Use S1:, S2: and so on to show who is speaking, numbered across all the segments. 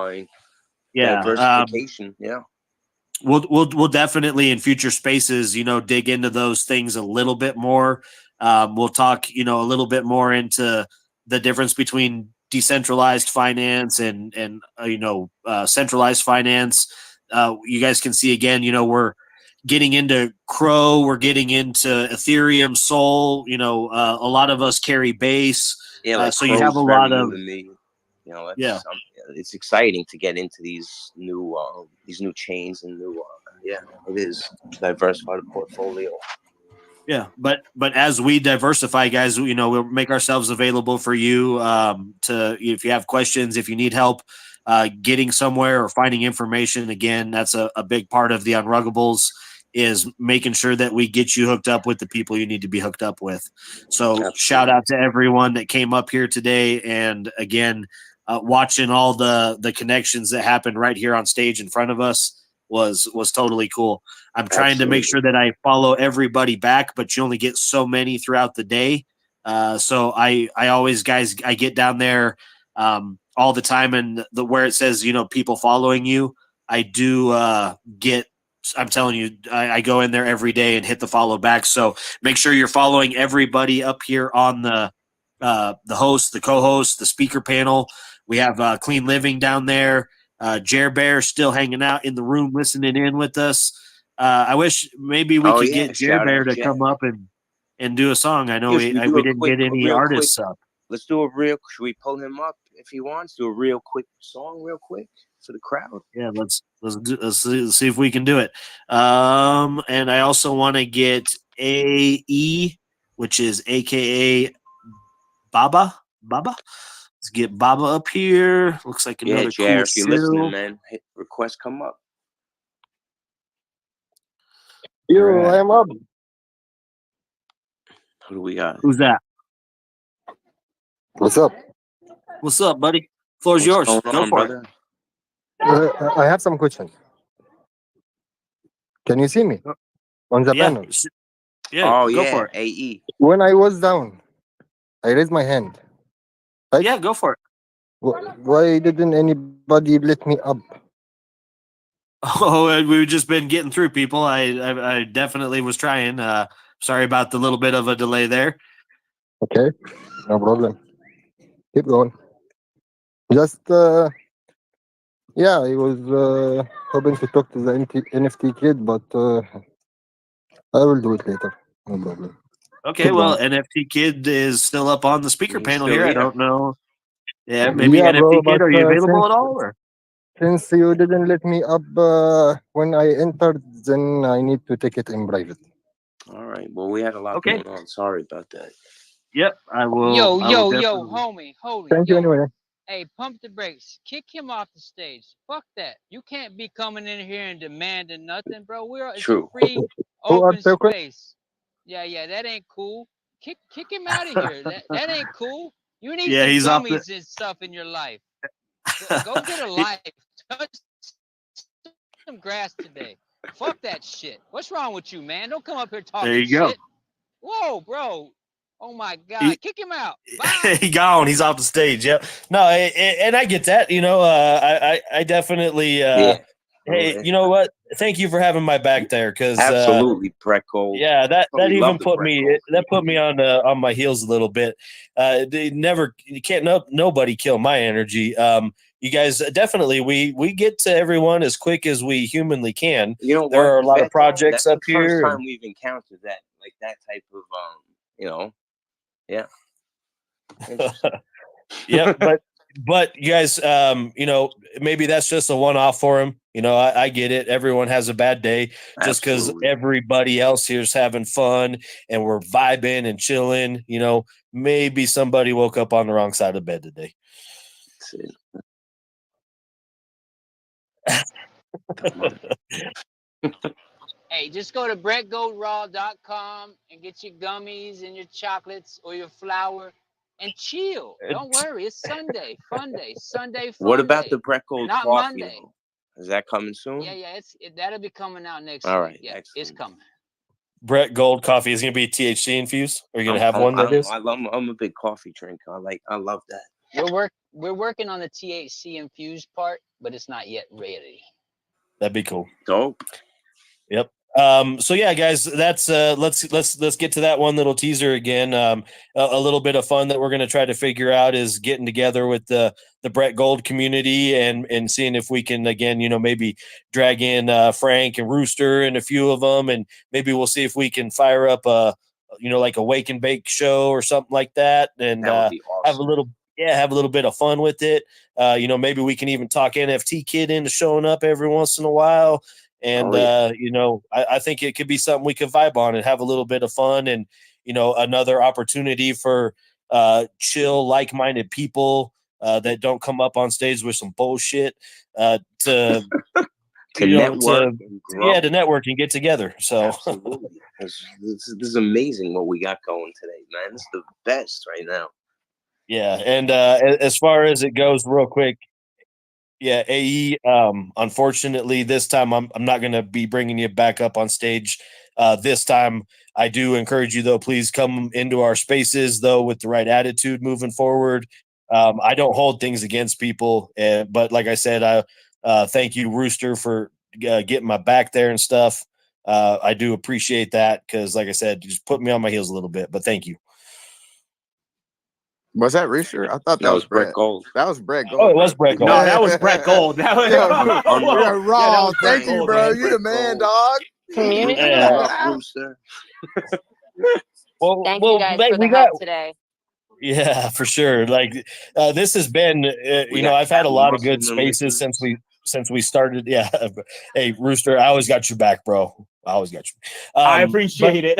S1: mind.
S2: Yeah.
S1: Diversification. Yeah.
S2: We'll definitely in future spaces, dig into those things a little bit more. We'll talk, a little bit more into the difference between decentralized finance and centralized finance. You guys can see again, we're getting into Crow, we're getting into Ethereum, Sol. A lot of us carry Base.
S1: Yeah, like
S2: so you have a lot of.
S1: To me.
S2: Yeah.
S1: It's exciting to get into these new chains and new. Yeah, it is diversify the portfolio.
S2: Yeah, but as we diversify, guys, we'll make ourselves available for you to if you have questions, if you need help getting somewhere or finding information. Again, that's a big part of the Unruggables is making sure that we get you hooked up with the people you need to be hooked up with. So Absolutely. Shout out to everyone that came up here today, and again, watching all the connections that happened right here on stage in front of us was totally cool. I'm trying Absolutely. To make sure that I follow everybody back, but you only get so many throughout the day. So I always, guys, I get down there all the time, and where it says, people following you, I do get, I'm telling you, I go in there every day and hit the follow back. So make sure you're following everybody up here on the host, the co-host, the speaker panel. We have Clean Living down there. Jer Bear still hanging out in the room, listening in with us. I wish maybe we could get Jer Bear to come up and do a song. I know we didn't get any artists up.
S1: Let's do a real. Should we pull him up if he wants? Do a real quick song, real quick for the crowd.
S2: Yeah, let's see if we can do it. And I also want to get AE, which is AKA Baba. Let's get Baba up here. Looks like another
S1: cool if you're listening, man, hit request come up.
S3: Yo, right. I'm up.
S1: Who do we got?
S2: Who's that?
S3: What's up?
S2: What's up, buddy? Floor's yours. Go for it.
S3: I have some questions. Can you see me on the panel?
S2: Yeah.
S1: Oh,
S2: go for it.
S1: AE.
S3: When I was down, I raised my hand.
S2: Right? Yeah, go for it.
S3: Why didn't anybody let me up?
S2: Oh, we've just been getting through, people. I definitely was trying. Sorry about the little bit of a delay there.
S3: Okay, no problem. Keep going. Just, I was hoping to talk to the NFT kid, but I will do it later. No problem.
S2: Okay,
S3: Keep
S2: well,
S3: going.
S2: NFT kid is still up on the speaker panel here. I don't know. Yeah, maybe
S3: Yeah,
S2: NFT
S3: bro,
S2: kid, are you available at all? Or?
S3: Since you didn't let me up when I entered, then I need to take it in private.
S1: All right. Well, we had a lot going on. Sorry about that.
S2: Yep, I will.
S4: Yo, homie.
S3: Thank you anyway.
S4: Hey, pump the brakes. Kick him off the stage. Fuck that. You can't be coming in here and demanding nothing, bro. It's a free, open space. Yeah, that ain't cool. Kick him out of here. That ain't cool. You need some gummies and stuff in your life. Go get a life. Touch some grass today. Fuck that shit. What's wrong with you, man? Don't come up here talking
S2: shit.
S4: There you go. Whoa, bro. Oh my God! Kick him out.
S2: He gone. He's off the stage. Yep. No, and I get that. I definitely. Hey, you know what? Thank you for having my back there, because
S1: absolutely, Brett Gold.
S2: Yeah, that even put me on my heels a little bit. Nobody kill my energy. You guys definitely we get to everyone as quick as we humanly can. There are a lot of projects up here.
S1: That's the first time we've encountered that, like that type of yeah.
S2: Yeah, but you guys, maybe that's just a one-off for him. I get it. Everyone has a bad day just because everybody else here's having fun and we're vibing and chilling. Maybe somebody woke up on the wrong side of bed today.
S4: Hey, just go to brettgoldraw.com and get your gummies and your chocolates or your flour and chill. Don't worry. It's Sunday. Fun day. Sunday fun
S1: What about
S4: day.
S1: the Brett Gold
S4: Not
S1: coffee?
S4: Monday.
S1: Is that coming soon?
S4: Yeah. That'll be coming out next
S1: week. All
S4: right.
S1: Yeah,
S4: it's coming.
S2: Brett Gold coffee is going to be THC infused? Are you going to have one that is?
S1: I'm a big coffee drinker. I love that.
S4: we're working on the THC infused part, but it's not yet ready.
S2: That'd be cool.
S1: Dope.
S2: Yep. So yeah, guys, that's let's get to that one little teaser again. A little bit of fun that we're going to try to figure out is getting together with the Brett Gold community and seeing if we can again, maybe drag in Frank and Rooster and a few of them, and maybe we'll see if we can fire up a like a wake and bake show or something like that, and
S1: That would be awesome.
S2: have a little bit of fun with it. Maybe we can even talk NFT Kid into showing up every once in a while. And, I think it could be something we could vibe on and have a little bit of fun and, another opportunity for chill, like-minded people that don't come up on stage with some bullshit to
S1: network
S2: to network and get together. So
S1: absolutely. This is amazing what we got going today, man. This is the best right now.
S2: Yeah. And as far as it goes real quick, yeah, AE. Unfortunately, this time I'm not going to be bringing you back up on stage. This time, I do encourage you though. Please come into our spaces though with the right attitude moving forward. I don't hold things against people, but like I said, I thank you, Rooster, for getting my back there and stuff. I do appreciate that because, like I said, just put me on my heels a little bit. But thank you.
S5: Was that Rooster? I thought
S1: that was Brett Gold.
S5: That was Brett Gold.
S2: Oh, it was Brett Gold.
S6: No, that was Brett Gold. That was
S5: Raw. Thank you, bro. You the man, dog.
S7: Community
S1: Rooster.
S7: Thank you guys for the help today.
S2: Yeah, for sure. Like this has been, I've had a lot of good spaces since we started. Yeah. Hey, Rooster, I always got your back, bro. I always got you.
S6: I appreciate it.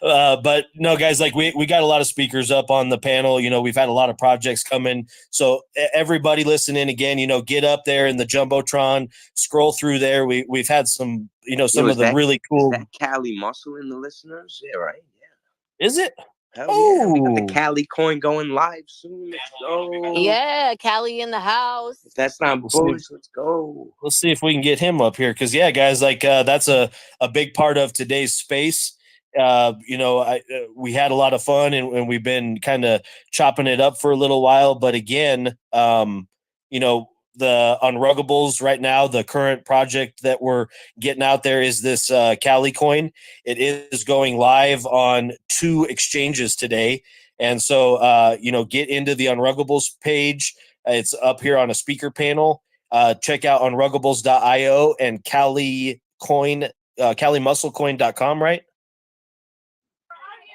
S2: But no, guys, like we got a lot of speakers up on the panel. We've had a lot of projects coming. So everybody listening again, get up there in the Jumbotron, scroll through there. We've had some, some of the really cool.
S1: Is that Cali Muscle in the listeners? Yeah, right.
S2: Yeah. Is it?
S1: Hell yeah. We got the Cali coin going live soon. Let's go.
S7: Yeah, Cali in the house.
S1: If that's not bullish, let's go.
S2: We'll see if we can get him up here. Cause yeah, guys, like that's a big part of today's space. We had a lot of fun and we've been kind of chopping it up for a little while. But again, the Unruggables right now, the current project that we're getting out there is this Cali coin. It is going live on 2 exchanges today. And so, get into the Unruggables page. It's up here on a speaker panel. Check out unruggables.io and CaliMuscleCoin.com, right?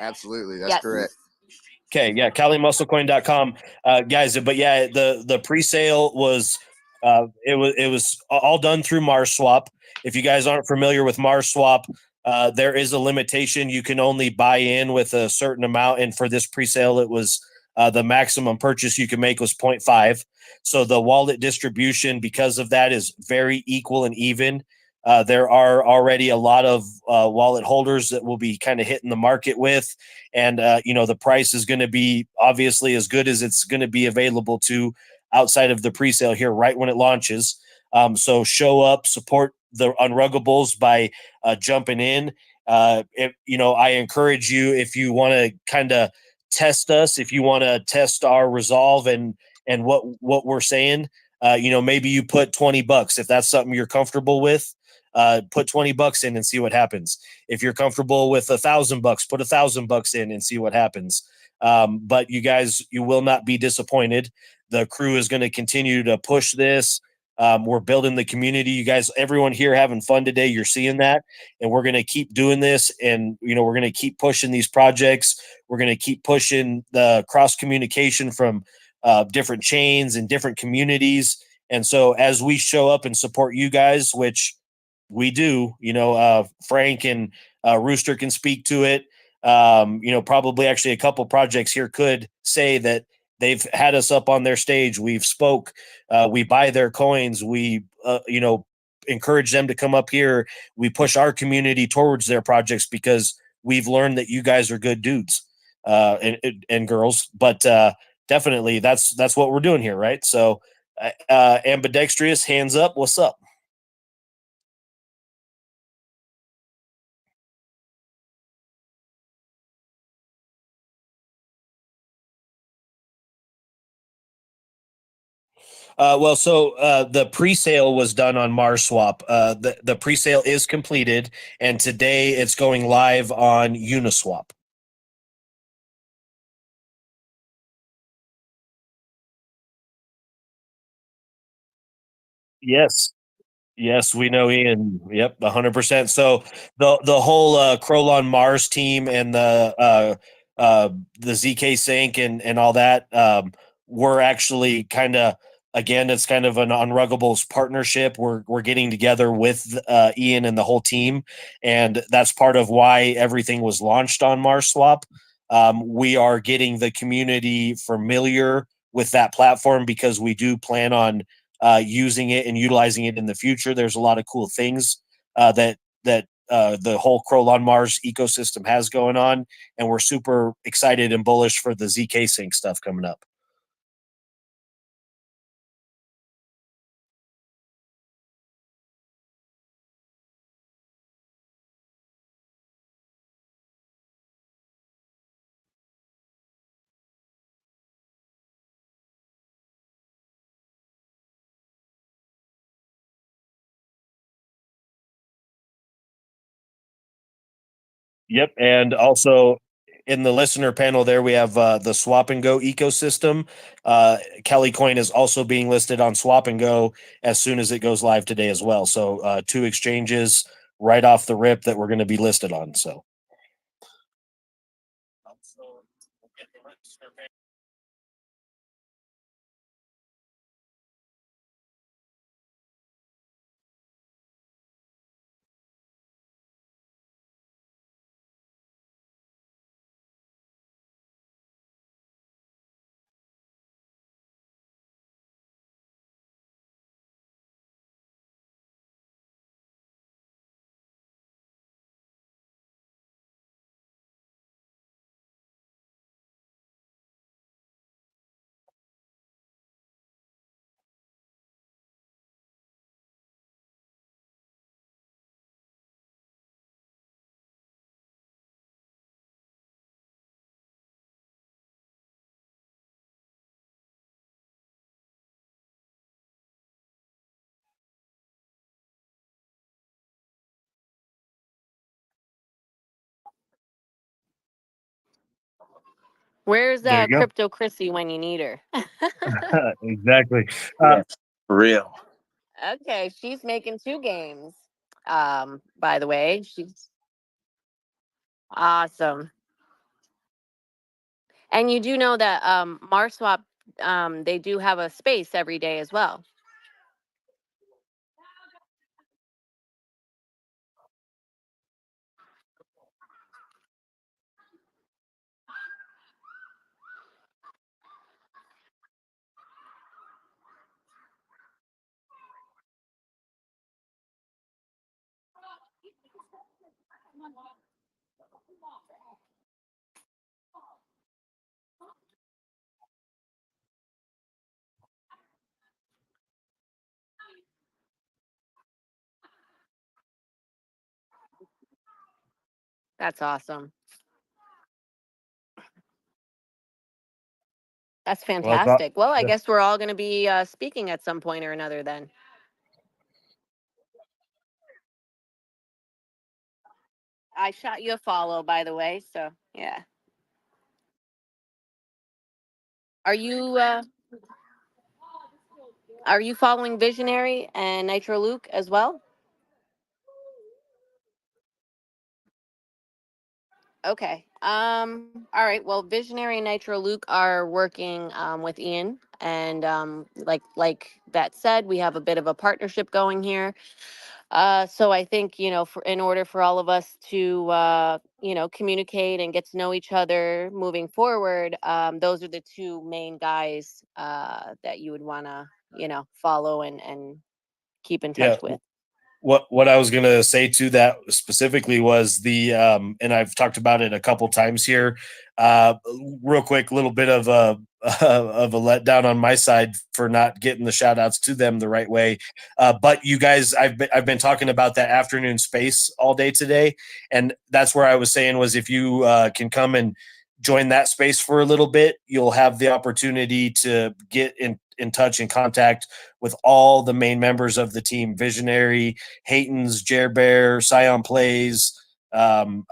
S5: Absolutely. That's correct.
S2: Okay. Yeah. CaliMuscleCoin.com, guys. But yeah, the pre-sale was, it was all done through MarsSwap. If you guys aren't familiar with MarsSwap, there is a limitation. You can only buy in with a certain amount. And for this pre-sale, it was the maximum purchase you can make was 0.5. So the wallet distribution, because of that, is very equal and even. There are already a lot of wallet holders that will be kind of hitting the market with. And, the price is going to be obviously as good as it's going to be available to outside of the pre-sale here right when it launches. So show up, support the Unruggables by jumping in. I encourage you, if you want to kind of test us, if you want to test our resolve and what we're saying, maybe you put $20 if that's something you're comfortable with. Put $20 in and see what happens. If you're comfortable with $1,000, put $1,000 in and see what happens. But you guys, you will not be disappointed. The crew is going to continue to push this. We're building the community. You guys, everyone here having fun today. You're seeing that, and we're going to keep doing this. And we're going to keep pushing these projects. We're going to keep pushing the cross communication from different chains and different communities. And so, as we show up and support you guys, which we do, Frank and Rooster can speak to it. Probably actually a couple projects here could say that they've had us up on their stage. We've spoke, we buy their coins. We, encourage them to come up here. We push our community towards their projects because we've learned that you guys are good dudes and girls, but definitely that's what we're doing here. Right. So ambidextrous, hands up. What's up? The pre-sale was done on MarsSwap. The pre-sale is completed, and today it's going live on Uniswap. Yes, we know Ian. Yep, 100%. So the whole Krolon Mars team and the ZK Sync and all that, we're actually kind of, again, it's kind of an Unruggables partnership. We're getting together with Ian and the whole team, and that's part of why everything was launched on MarsSwap. We are getting the community familiar with that platform because we do plan on using it and utilizing it in the future. There's a lot of cool things that the whole Krolon Mars ecosystem has going on, and we're super excited and bullish for the ZK Sync stuff coming up. Yep, and also in the listener panel there we have the Swap and Go ecosystem. Kelly Coin is also being listed on Swap and Go as soon as it goes live today as well. So 2 exchanges right off the rip that we're going to be listed on. So.
S7: Where's
S2: There you go.
S7: Crypto Chrissy when you need her?
S2: Exactly.
S1: Yeah, for real.
S7: Okay, she's making 2 games. By the way, she's awesome. And you do know that MarsSwap, they do have a space every day as well. That's awesome. That's fantastic. Well, I guess we're all going to be speaking at some point or another then. I shot you a follow, by the way, so yeah. Are you following Visionary and Nitro Luke as well? Okay. All right. Well, Visionary and Nitro Luke are working with Ian, and like that said, we have a bit of a partnership going here. So I think, in order for all of us to communicate and get to know each other moving forward, those are the 2 main guys that you would want to follow and keep in touch with.
S2: What I was going to say to that specifically was and I've talked about it a couple times here. Real quick, little bit of a letdown on my side for not getting the shout outs to them the right way. But you guys, I've been talking about that afternoon space all day today. And that's where I was saying was if you can come and join that space for a little bit, you'll have the opportunity to get in touch and contact with all the main members of the team: Visionary, Hayton's, Jer Bear, Scion Plays. I'm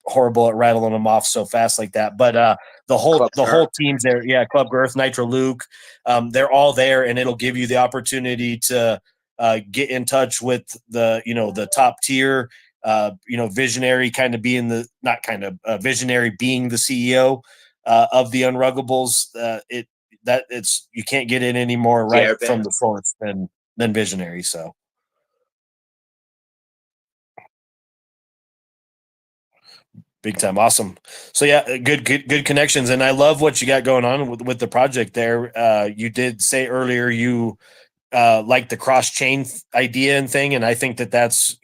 S2: horrible at rattling them off so fast like that, but the whole team's there. Yeah, Club Girth, Nitro Luke, they're all there, and it'll give you the opportunity to get in touch with the top tier. Visionary kind of being Visionary being the CEO of the Unruggables. You can't get it any more right from the source than Visionary. So. Big time. Awesome. So yeah, good connections. And I love what you got going on with the project there. You did say earlier you like the cross chain idea and thing. And I think that's,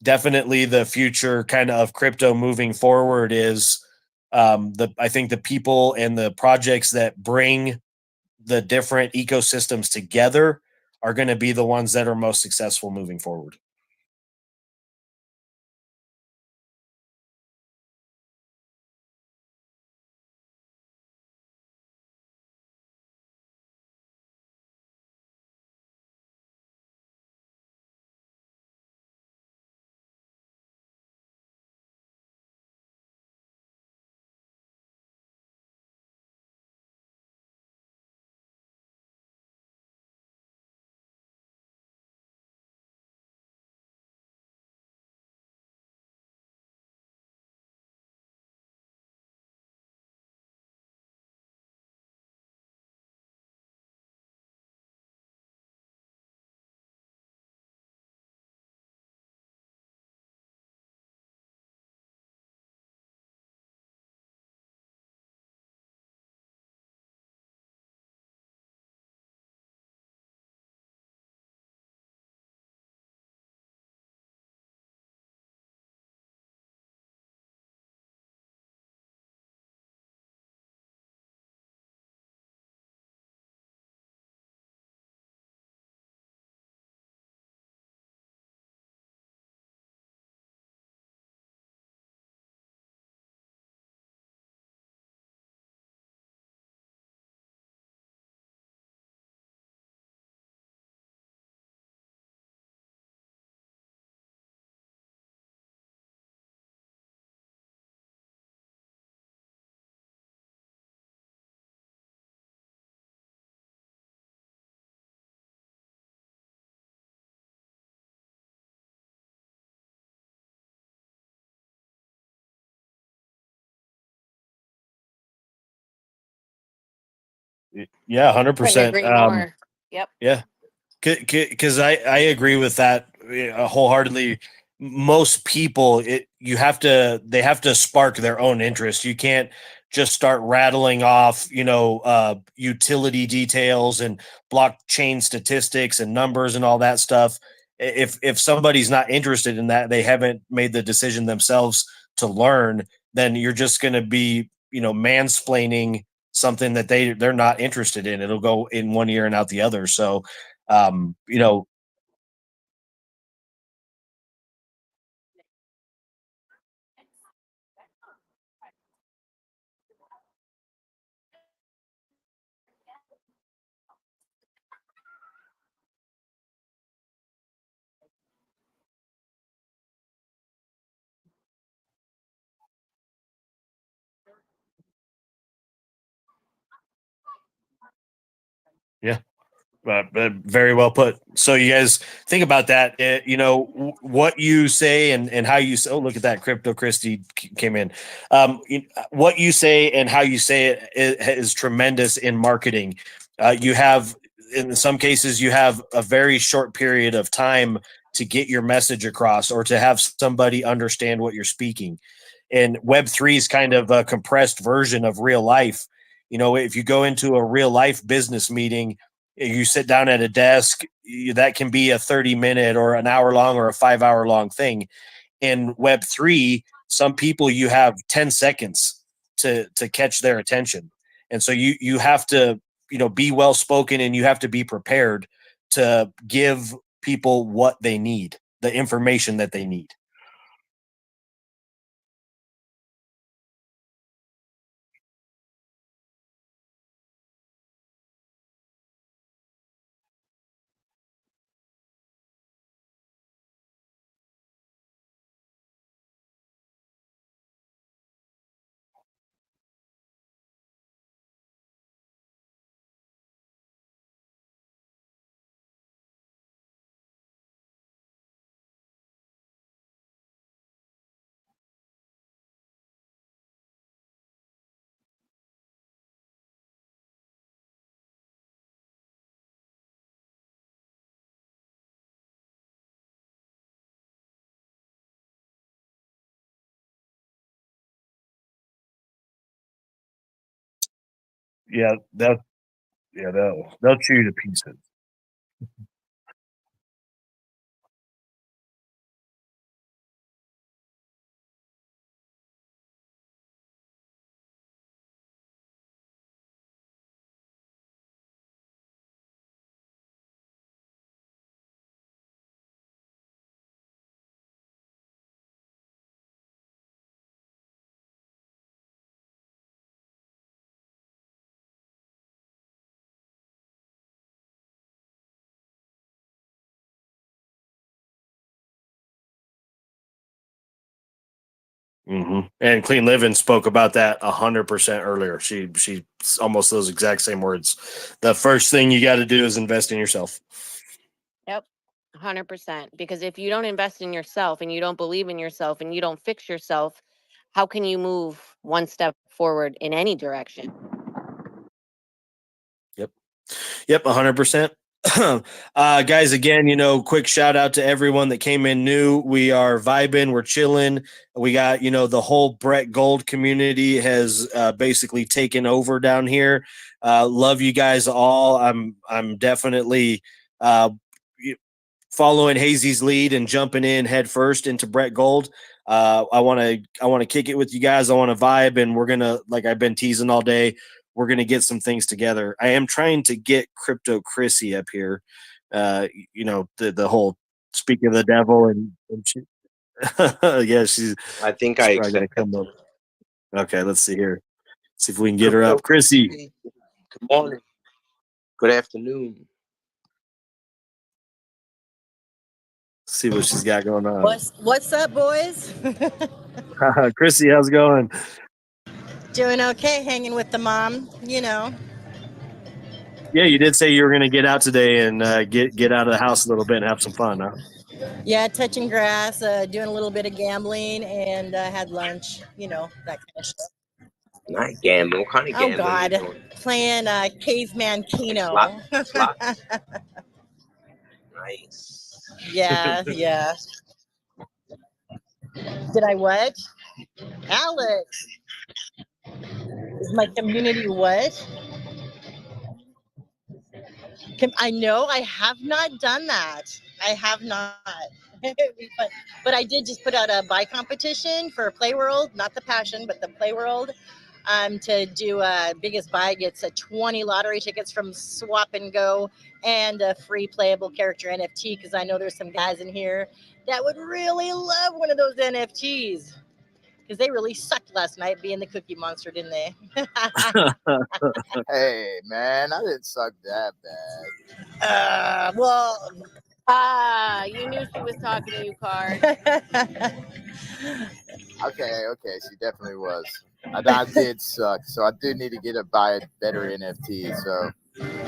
S2: definitely the future kind of crypto moving forward is I think the people and the projects that bring the different ecosystems together are going to be the ones that are most successful moving forward. Yeah, 100%.
S7: Agree more. Yep.
S2: Yeah, because I agree with that wholeheartedly. Most people, they have to spark their own interest. You can't just start rattling off, utility details and blockchain statistics and numbers and all that stuff. If somebody's not interested in that, they haven't made the decision themselves to learn, then you're just going to be, mansplaining something that they're not interested in. It'll go in one ear and out the other. So, um, you know, yeah. Very well put. So you guys think about that. What you say and how you say. Oh, look at that! Crypto Christie came in. What you say and how you say it is tremendous in marketing. You have, in some cases, you have a very short period of time to get your message across or to have somebody understand what you're speaking. And Web3 is kind of a compressed version of real life. If you go into a real life business meeting, you sit down at a desk, that can be a 30-minute or an hour long or a 5-hour long thing. In Web3, some people, you have 10 seconds to catch their attention. And so you have to, be well spoken, and you have to be prepared to give people what they need, the information that they need. Yeah, they'll chew you to pieces. And Clean Living spoke about that 100% earlier. She almost those exact same words. The first thing you got to do is invest in yourself.
S7: Yep. 100%. Because if you don't invest in yourself and you don't believe in yourself and you don't fix yourself, how can you move one step forward in any direction?
S2: Yep, 100%. Guys, again, quick shout out to everyone that came in new. We are vibing, we're chilling. We got, the whole Brett Gold community has basically taken over down here. Love you guys all. I'm definitely following Hazy's lead and jumping in head first into Brett Gold. I want to kick it with you guys. I want to vibe, and we're gonna, like I've been teasing all day, we're gonna get some things together. I am trying to get Crypto Chrissy up here. The whole speak of the devil and she, yeah, she's.
S1: I think
S2: she's
S1: I
S2: probably gonna
S1: accept
S2: come
S1: it.
S2: up. Okay, let's see here. See if we can get her up. Chrissy,
S1: Good morning. Good afternoon.
S2: see what she's got going on.
S8: What's up, boys?
S2: Chrissy, how's it going?
S8: Doing okay, hanging with the mom,
S2: Yeah, you did say you were going to get out today and get out of the house a little bit and have some fun, huh?
S8: Yeah, touching grass, doing a little bit of gambling, and had lunch. That kind of shit.
S1: Not gambling. What kind of
S8: Oh
S1: gambling? Are you
S8: God,
S1: doing?
S8: playing Caveman Keno.
S1: Slots? Nice.
S8: Yeah. Did I what? Alex, is my community what? I know I have not done that. I have not. But I did just put out a buy competition for Playworld, not the Passion, but the Playworld. To do biggest buy gets 20 lottery tickets from Swap and Go and a free playable character NFT, because I know there's some guys in here that would really love one of those NFTs, because they really sucked last night being the Cookie Monster, didn't they?
S5: Hey, man, I didn't suck that bad.
S7: You knew she was talking to you, Card.
S5: Okay, she definitely was. I did suck, so I do need to buy a better NFT. So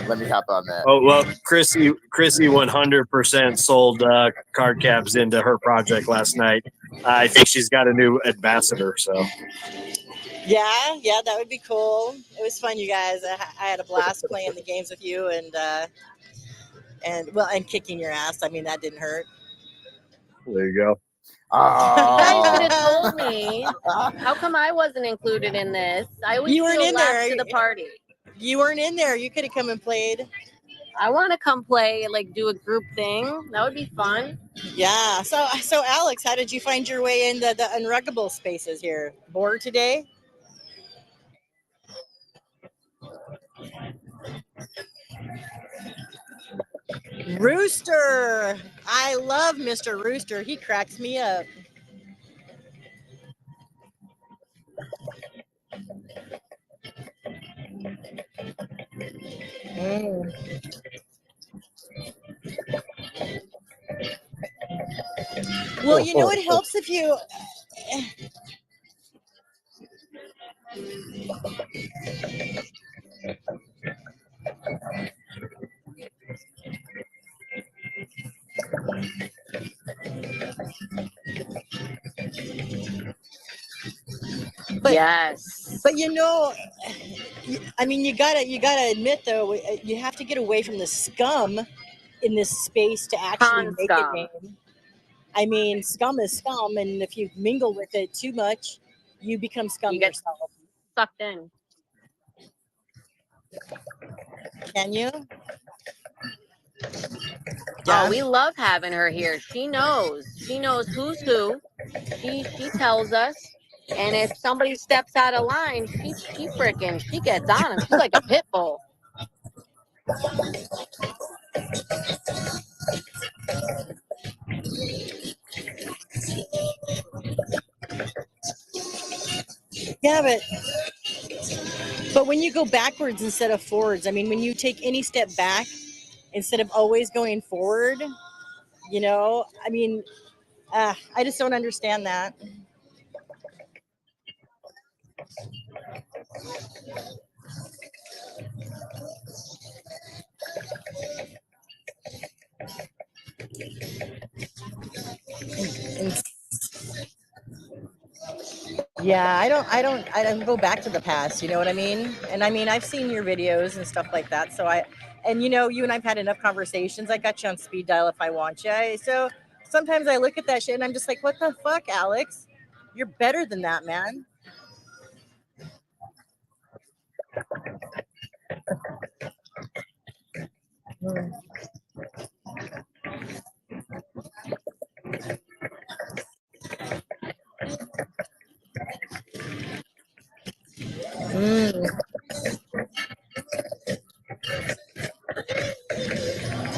S5: let me hop on that.
S2: Oh well, Chrissy 100% sold card caps into her project last night. I think she's got a new ambassador. So
S8: yeah, that would be cool. It was fun, you guys. I had a blast playing the games with you, and kicking your ass. I mean, that didn't hurt.
S2: there you go.
S7: You guys should have told me. How come I wasn't included in this? I always
S8: You weren't
S7: feel
S8: in
S7: last
S8: there.
S7: to the party.
S8: You weren't in there. You could have come and played.
S7: I want to come play, do a group thing. That would be fun.
S8: Yeah. So Alex, how did you find your way into the Unruggable spaces here? Bored today? Rooster. I love Mr. Rooster. He cracks me up. Well, it helps if you. But,
S7: yes.
S8: But I mean, you gotta admit though, you have to get away from the scum in this space to actually make it name. I mean, scum is scum, and if you mingle with it too much, you become scum yourself.
S7: Sucked in.
S8: Can you?
S7: Oh, we love having her here. She knows who's who. She tells us. And if somebody steps out of line, she gets on them. She's like a pit bull.
S8: Yeah, but when you go backwards instead of forwards, I mean, when you take any step back instead of always going forward, you know, I mean, I just don't understand that. Yeah, I don't go back to the past, you know what I mean? And I mean, I've seen your videos and stuff like that. So and you know, you and I've had enough conversations. I got you on speed dial if I want you. So sometimes I look at that shit and I'm just like, what the fuck, Alex? You're better than that, man.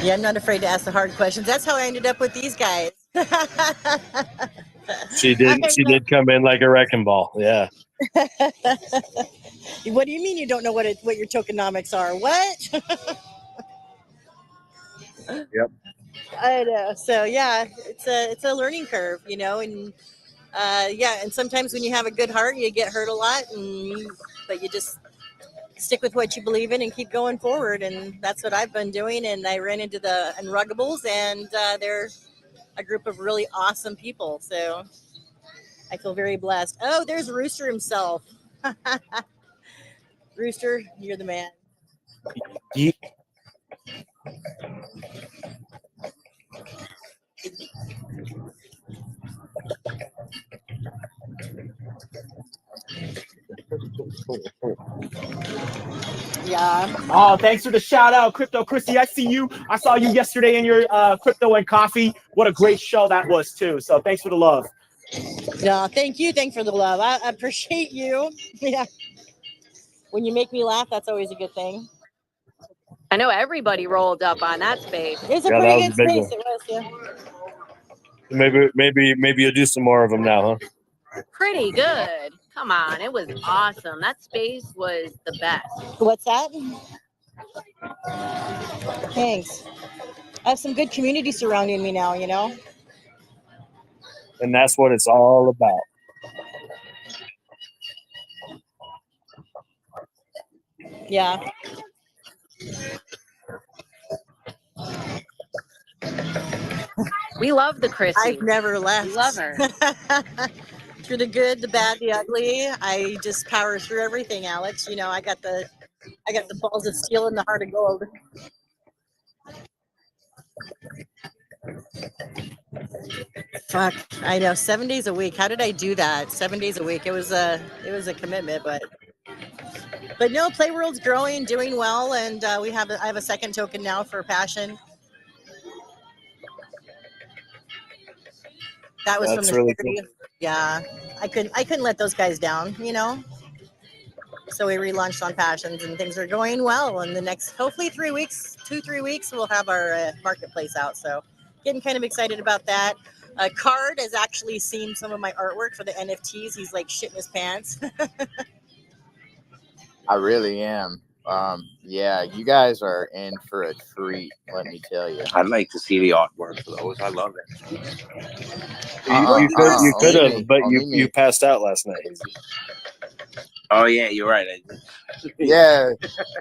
S8: Yeah, I'm not afraid to ask the hard questions. That's how I ended up with these guys.
S9: She did come in like a wrecking ball. Yeah.
S8: What do you mean you don't know what your tokenomics are? What?
S9: Yep.
S8: I know. So yeah, it's a learning curve, you know, and yeah, and sometimes when you have a good heart, you get hurt a lot, but you just stick with what you believe in and keep going forward, and that's what I've been doing. And I ran into the Unruggables, and they're a group of really awesome people. So I feel very blessed. Oh, there's Rooster himself. Rooster, you're the man. Yeah.
S6: Oh, thanks for the shout out, Crypto Chrissy. I see you. I saw you yesterday in your Crypto and Coffee. What a great show that was too. So thanks for the love.
S8: Yeah, thank you. Thanks for the love. I appreciate you. Yeah. When you make me laugh, that's always a good thing.
S7: I know everybody rolled up on that space.
S8: It's a pretty good space. It was,
S9: yeah. Maybe you'll do some more of them now, huh?
S7: Pretty good. Come on, it was awesome. That space was the best.
S8: What's that? Thanks. I have some good community surrounding me now, you know?
S9: And that's what it's all about.
S8: Yeah.
S7: We love the Chrissy.
S8: I've never left.
S7: We love her.
S8: Through the good, the bad, the ugly. I just power through everything, Alex. You know, I got the balls of steel and the heart of gold. Fuck, I know. 7 days a week. How did I do that? 7 days a week. It was a commitment, but no, Play World's growing, doing well, and I have a second token now for Passion. That was
S9: That's
S8: from the
S9: really
S8: charity.
S9: cool.
S8: Yeah, I couldn't let those guys down, you know. So we relaunched on Passions, and things are going well. In the next, hopefully 3 weeks, 2-3 weeks, we'll have our marketplace out. So getting kind of excited about that. Card has actually seen some of my artwork for the NFTs. He's like shitting his pants.
S5: I really am. Yeah, you guys are in for a treat, let me tell you.
S1: I'd like to see the artwork for those. I love it.
S9: You could have, but you passed out last night.
S1: Oh yeah, you're right.
S5: Yeah,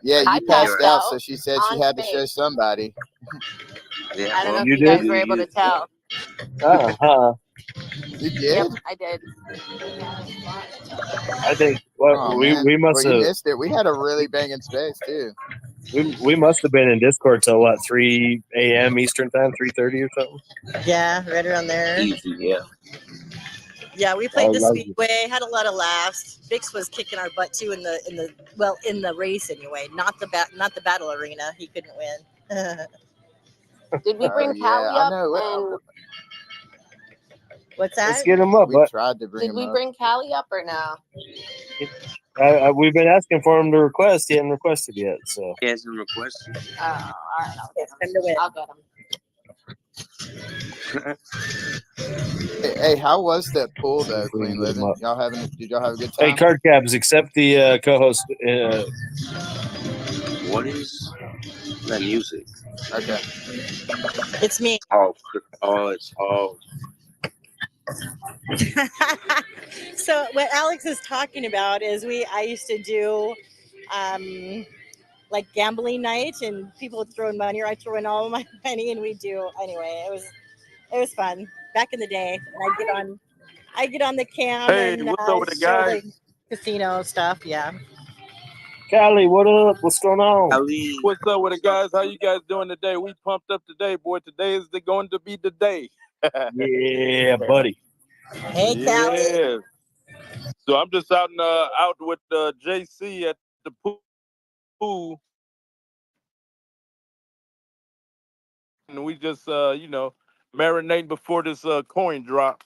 S5: you
S7: I
S5: passed
S7: passed
S5: out,
S7: out
S5: so she said she
S7: on
S5: had to
S7: stage.
S5: show somebody.
S1: Yeah,
S7: I don't know if
S9: you
S7: you guys
S9: did?
S7: were able to tell.
S5: You did?
S7: Yep, I did.
S9: I think
S5: Man.
S9: we must
S5: Well, you
S9: have
S5: missed it. We had a really banging space too.
S9: we must have been in Discord till what, 3 a.m. Eastern time, 3:30 or something.
S8: Yeah, right around there.
S1: easy. Yeah.
S8: Yeah, we played the Speedway, had a lot of laughs. Bix was kicking our butt too in the race anyway, not the battle arena. He couldn't win.
S7: Did we bring Callie
S5: I
S7: up?
S5: know.
S7: And
S8: What's that?
S9: Let's get him up.
S5: We tried to bring
S7: did
S5: him
S7: we
S5: up.
S7: bring Callie up or no?
S9: We've been asking for him to request. He hasn't requested yet. So
S1: He hasn't requested.
S7: Oh, all right.
S8: It's time to win.
S7: I'll get him.
S5: Hey, how was that pool though, Clean Living? Did y'all have a good time?
S9: hey, card cabs, accept the co-host.
S1: What is that music?
S5: Okay.
S8: It's me. So what Alex is talking about is I used to do like gambling night, and people would throw in money, or I throw in all of my money, and we do anyway. It was fun back in the day. And I get on the cam and
S10: what's up with the
S8: show
S10: guys?
S8: the casino stuff. Yeah.
S9: Callie, what up? What's going on?
S10: What's up with the guys? How you guys doing today? We pumped up today, boy. Today is going to be the day.
S9: Yeah, buddy.
S8: Hey, Callie.
S10: Yeah. So I'm just out with JC at the pool, and we just marinating before this coin drop.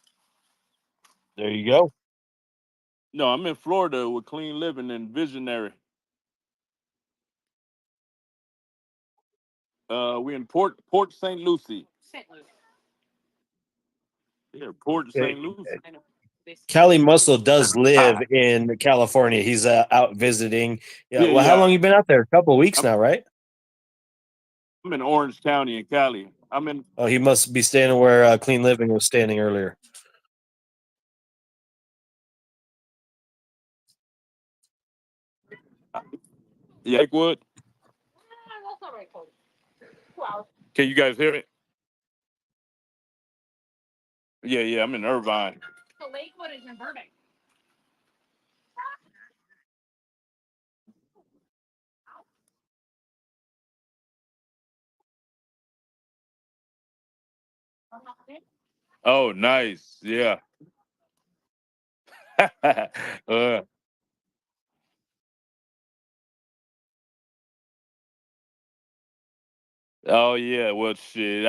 S9: There you go.
S10: No, I'm in Florida with Clean Living and Visionary. We in Port St. Lucie. Yeah, Port St. Lucie.
S2: Callie Muscle does live in California. He's out visiting. Yeah. Well, how long you been out there? A couple of weeks now, right?
S10: I'm in Orange County in Cali.
S2: Oh, he must be standing where Clean Living was standing earlier.
S10: Yeah, Lakewood. Can you guys hear me? Yeah, I'm in Irvine.
S11: So Lakewood is in Burbank.
S10: Oh, nice. Yeah. Oh yeah. Well, shit.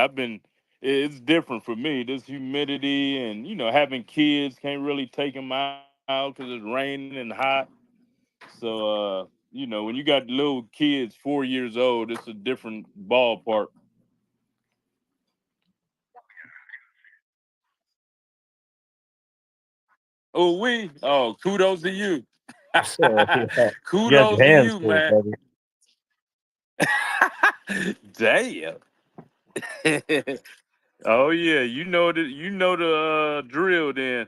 S10: It's different for me. This humidity and having kids, can't really take them out because it's raining and hot. So when you got little kids 4 years old, it's a different ballpark. Kudos to you.
S9: You got
S10: Kudos
S9: your
S10: to
S9: hands
S10: you,
S9: full,
S10: man.
S9: buddy.
S10: Damn. Oh yeah, you know the drill then.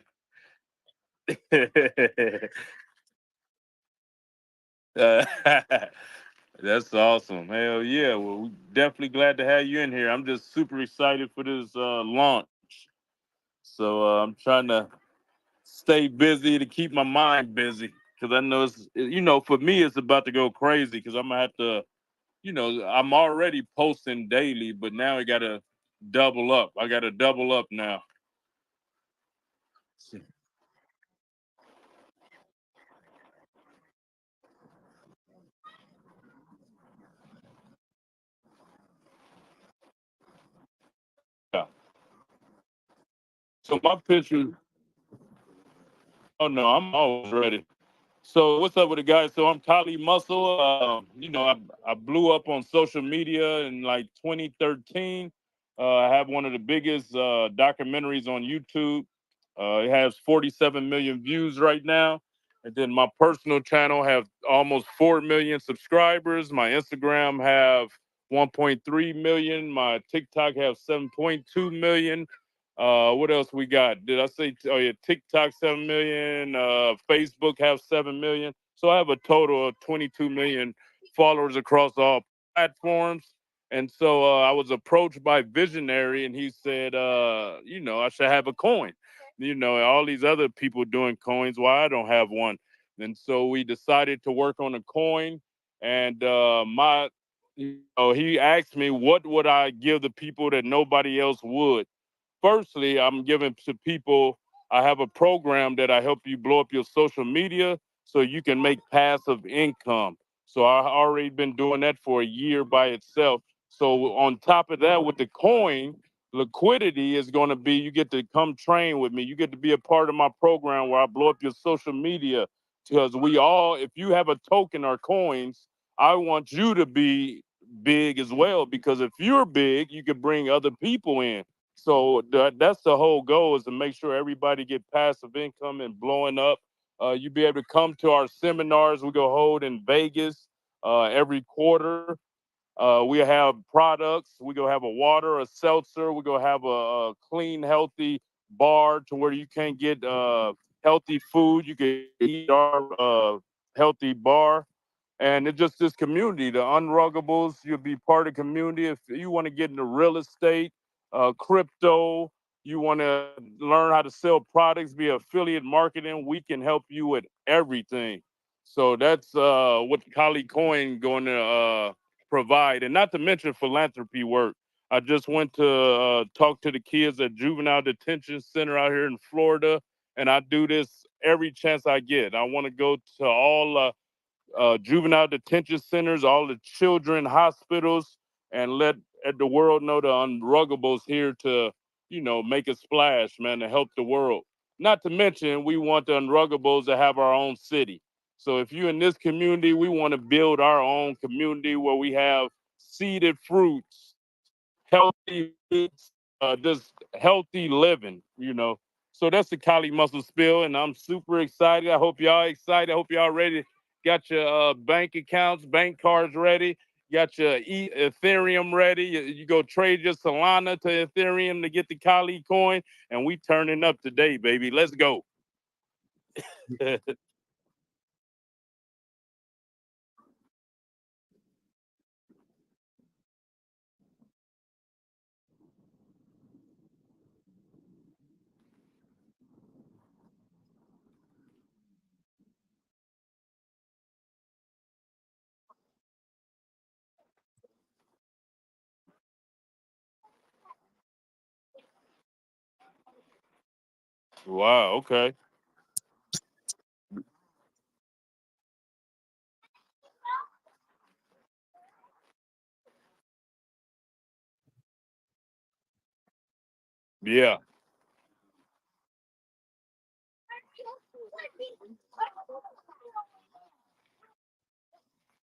S10: That's awesome. Hell yeah. Well, we definitely glad to have you in here. I'm just super excited for this launch. So I'm trying to stay busy to keep my mind busy because I know for me it's about to go crazy because I'm gonna have to, I'm already posting daily, but now I gotta double up. I gotta double up now. Yeah. So my pictures. Oh no, I'm always ready. So what's up with the guys? So I'm Kali Muscle. I blew up on social media in like 2013. I have one of the biggest documentaries on YouTube. It has 47 million views right now. And then my personal channel have almost 4 million subscribers. My Instagram have 1.3 million. My TikTok have 7.2 million. What else we got? Did I say? Oh yeah, TikTok 7 million. Facebook have 7 million. So I have a total of 22 million followers across all platforms. And so I was approached by Visionary, and he said, I should have a coin. All these other people doing coins. Why I don't have one? And so we decided to work on a coin. And he asked me, what would I give the people that nobody else would? Firstly, I'm giving to people I have a program that I help you blow up your social media so you can make passive income. So I already been doing that for a year by itself. So on top of that, with the coin, liquidity is going to be, you get to come train with me. You get to be a part of my program where I blow up your social media, because we all, if you have a token or coins, I want you to be big as well, because if you're big, you could bring other people in. So that's the whole goal, is to make sure everybody get passive income and blowing up. You be able to come to our seminars we go hold in Vegas every quarter. We have products. We go have a water, a seltzer. We go have a clean, healthy bar to where you can get healthy food. You can eat our healthy bar. And it's just this community, the Unruggables. You'll be part of the community. If you want to get into real estate, crypto, you want to learn how to sell products, be affiliate marketing, we can help you with everything. So that's what Kali Coin going to provide. And not to mention philanthropy work. I just went to talk to the kids at Juvenile Detention Center out here in Florida, and I do this every chance I get. I want to go to all juvenile detention centers, all the children hospitals, and let the world know the Unruggables here to, make a splash, man, to help the world. Not to mention, we want the Unruggables to have our own city. So if you're in this community, we want to build our own community where we have seeded fruits, healthy foods, just healthy living. So that's the Kali Muscle Spill, and I'm super excited. I hope y'all excited. I hope y'all ready. Got your bank accounts, bank cards ready. Got your Ethereum ready. You go trade your Solana to Ethereum to get the Kali coin, and we turning up today, baby. Let's go. Wow. Okay. Yeah.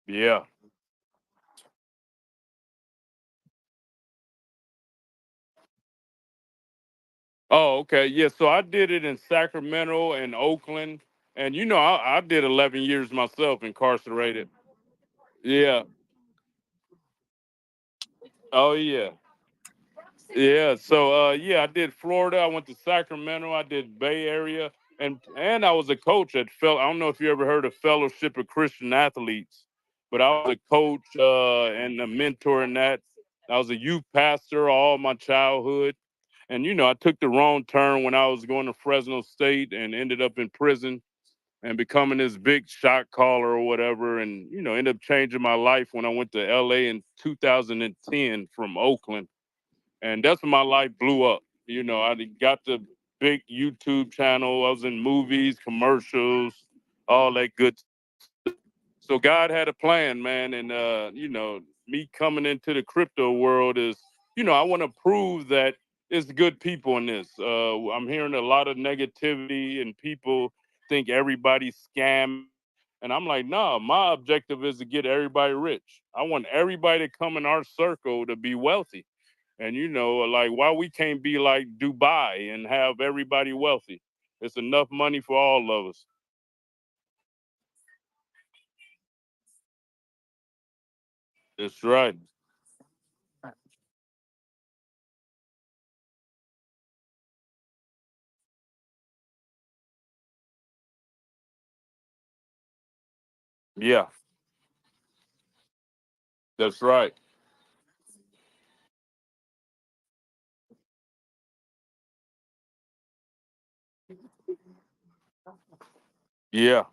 S10: Yeah. Oh, okay. Yeah. So I did it in Sacramento and Oakland. And I did 11 years myself incarcerated. Yeah. Oh yeah. Yeah. So yeah, I did Florida. I went to Sacramento. I did Bay Area. And I was a coach at I don't know if you ever heard of Fellowship of Christian Athletes, but I was a coach and a mentor in that. I was a youth pastor all my childhood. And I took the wrong turn when I was going to Fresno State and ended up in prison and becoming this big shot caller or whatever. And, ended up changing my life when I went to LA in 2010 from Oakland. And that's when my life blew up. I got the big YouTube channel. I was in movies, commercials, all that good. So God had a plan, man. And, me coming into the crypto world is, I want to prove that it's good people in this. I'm hearing a lot of negativity and people think everybody's scam. And I'm like, nah, my objective is to get everybody rich. I want everybody to come in our circle to be wealthy. And like, why we can't be like Dubai and have everybody wealthy? It's enough money for all of us. That's right. Yeah, that's right. Yeah,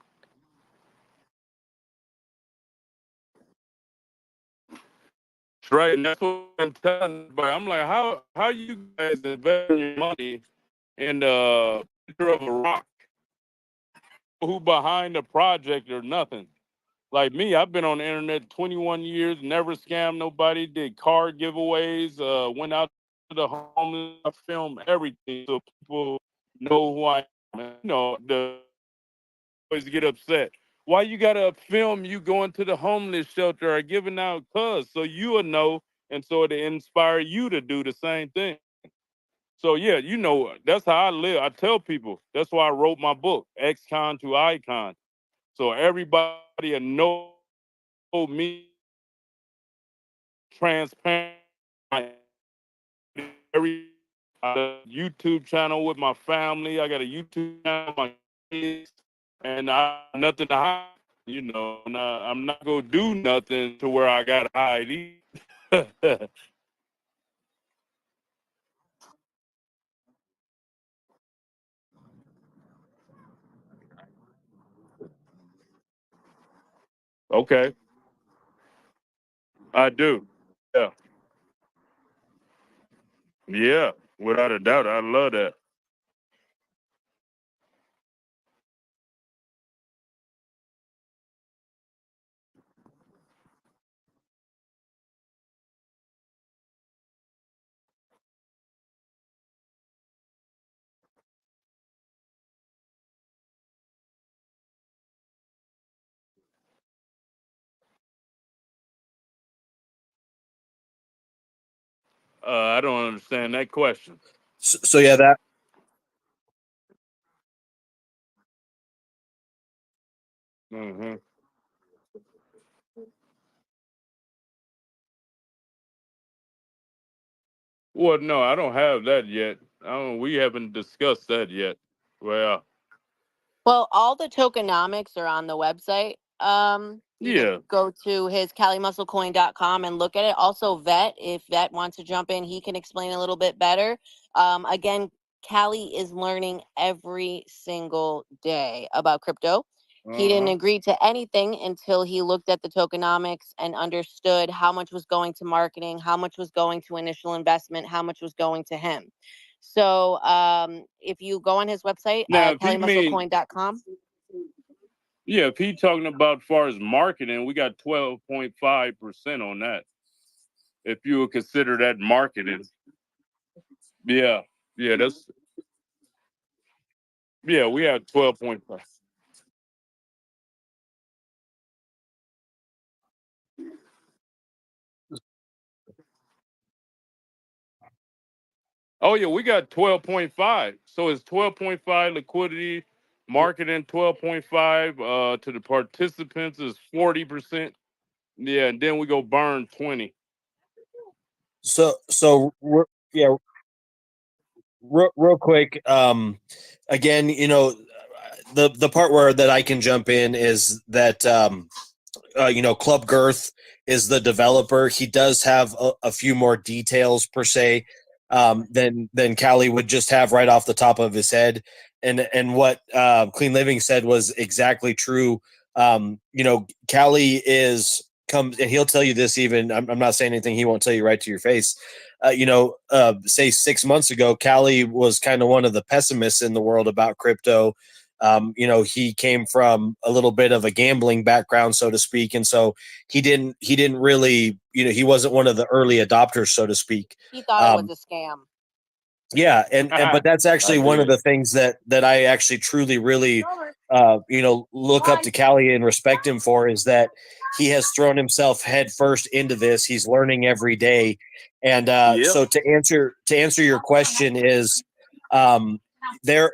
S10: that's right. And that's what I'm telling. But I'm like, how you guys invest your money in of a rock. Who behind the project or nothing. Like me, I've been on the internet 21 years, never scammed nobody, did card giveaways, went out to the homeless, I film everything so people know who I am. You know, the always get upset. Why you gotta film you going to the homeless shelter or giving out cuz so you will know and so it inspire you to do the same thing. So yeah, you know, that's how I live. I tell people that's why I wrote my book, Ex-Con to Icon. So everybody will know me transparent. Every YouTube channel with my family. I got a YouTube channel with my kids, and I nothing to hide. You know, I'm not gonna do nothing to where I gotta hide. Okay, I do. Yeah, yeah, without a doubt, I love that. I don't understand that question.
S2: So yeah, that
S10: hmm Well, no, I don't have that yet. I don't. We haven't discussed that yet. Well,
S7: Well, all the tokenomics are on the website. You can
S10: yeah.
S7: go to his calimusclecoin.com and look at it. Also, Vet, if Vet wants to jump in, he can explain a little bit better. Again, Cali is learning every single day about crypto. He didn't
S10: Uh-huh.
S7: agree to anything until he looked at the tokenomics and understood how much was going to marketing, how much was going to initial investment, how much was going to him. So if you go on his website,
S10: Now, if he mean,
S7: calimusclecoin.com.
S10: yeah, if he talking about far as marketing, we got 12.5% on that. If you would consider that marketing, yeah, yeah, we have 12.5. Oh yeah, we got 12.5. So it's 12.5 liquidity, marketing 12.5. To the participants is 40%. Yeah, and then we go burn 20.
S2: yeah, real quick. Again, you know, the part where that I can jump in is that you know, Club Girth is the developer. He does have a few more details per se than Callie would just have right off the top of his head. And what Clean Living said was exactly true. You know, Callie comes and he'll tell you this. Even I'm not saying anything he won't tell you right to your face. You know, say 6 months ago, Callie was kind of one of the pessimists in the world about crypto. You know, he came from a little bit of a gambling background, so to speak, and so he didn't really, you know, he wasn't one of the early adopters, so to speak.
S7: He thought it was a scam.
S2: Yeah, and but that's actually
S10: I
S2: one of
S10: did.
S2: the things that I actually truly really you know, look up to Callie and respect him for, is that he has thrown himself head first into this. He's learning every day, and
S10: Yep.
S2: so to answer your question is there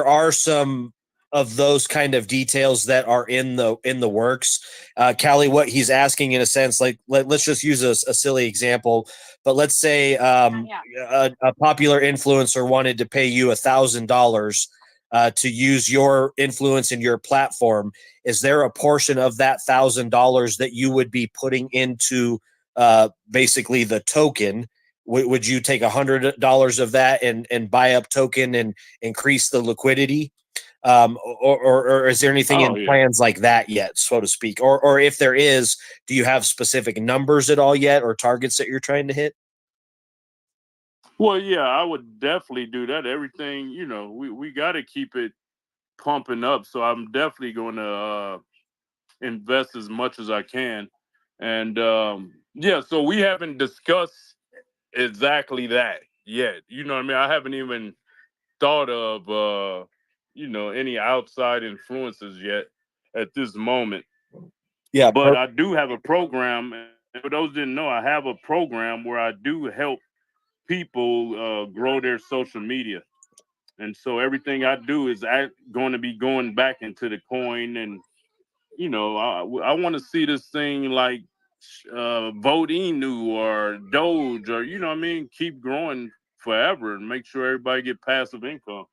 S2: are some of those kind of details that are in the works. Callie, what he's asking in a sense, like let's just use a silly example, but let's say a popular influencer wanted to pay you $1,000 to use your influence in your platform. Is there a portion of that $1,000 that you would be putting into basically the token? Would you take $100 of that and buy up token and increase the liquidity? Or is there anything in plans like that yet, so to speak? Or if there is, do you have specific numbers at all yet, or targets that you're trying to hit?
S10: Well, yeah, I would definitely do that. Everything, we got to keep it pumping up. So I'm definitely going to invest as much as I can. And yeah, so we haven't discussed exactly that yet. You know what I mean? I haven't even thought of any outside influences yet at this moment.
S2: Yeah,
S10: but I do have a program. And for those who didn't know, I have a program where I do help people grow their social media. And so everything I do is going to be going back into the coin. And, I want to see this thing like Vote Inu or Doge or, you know what I mean, keep growing forever and make sure everybody get passive income.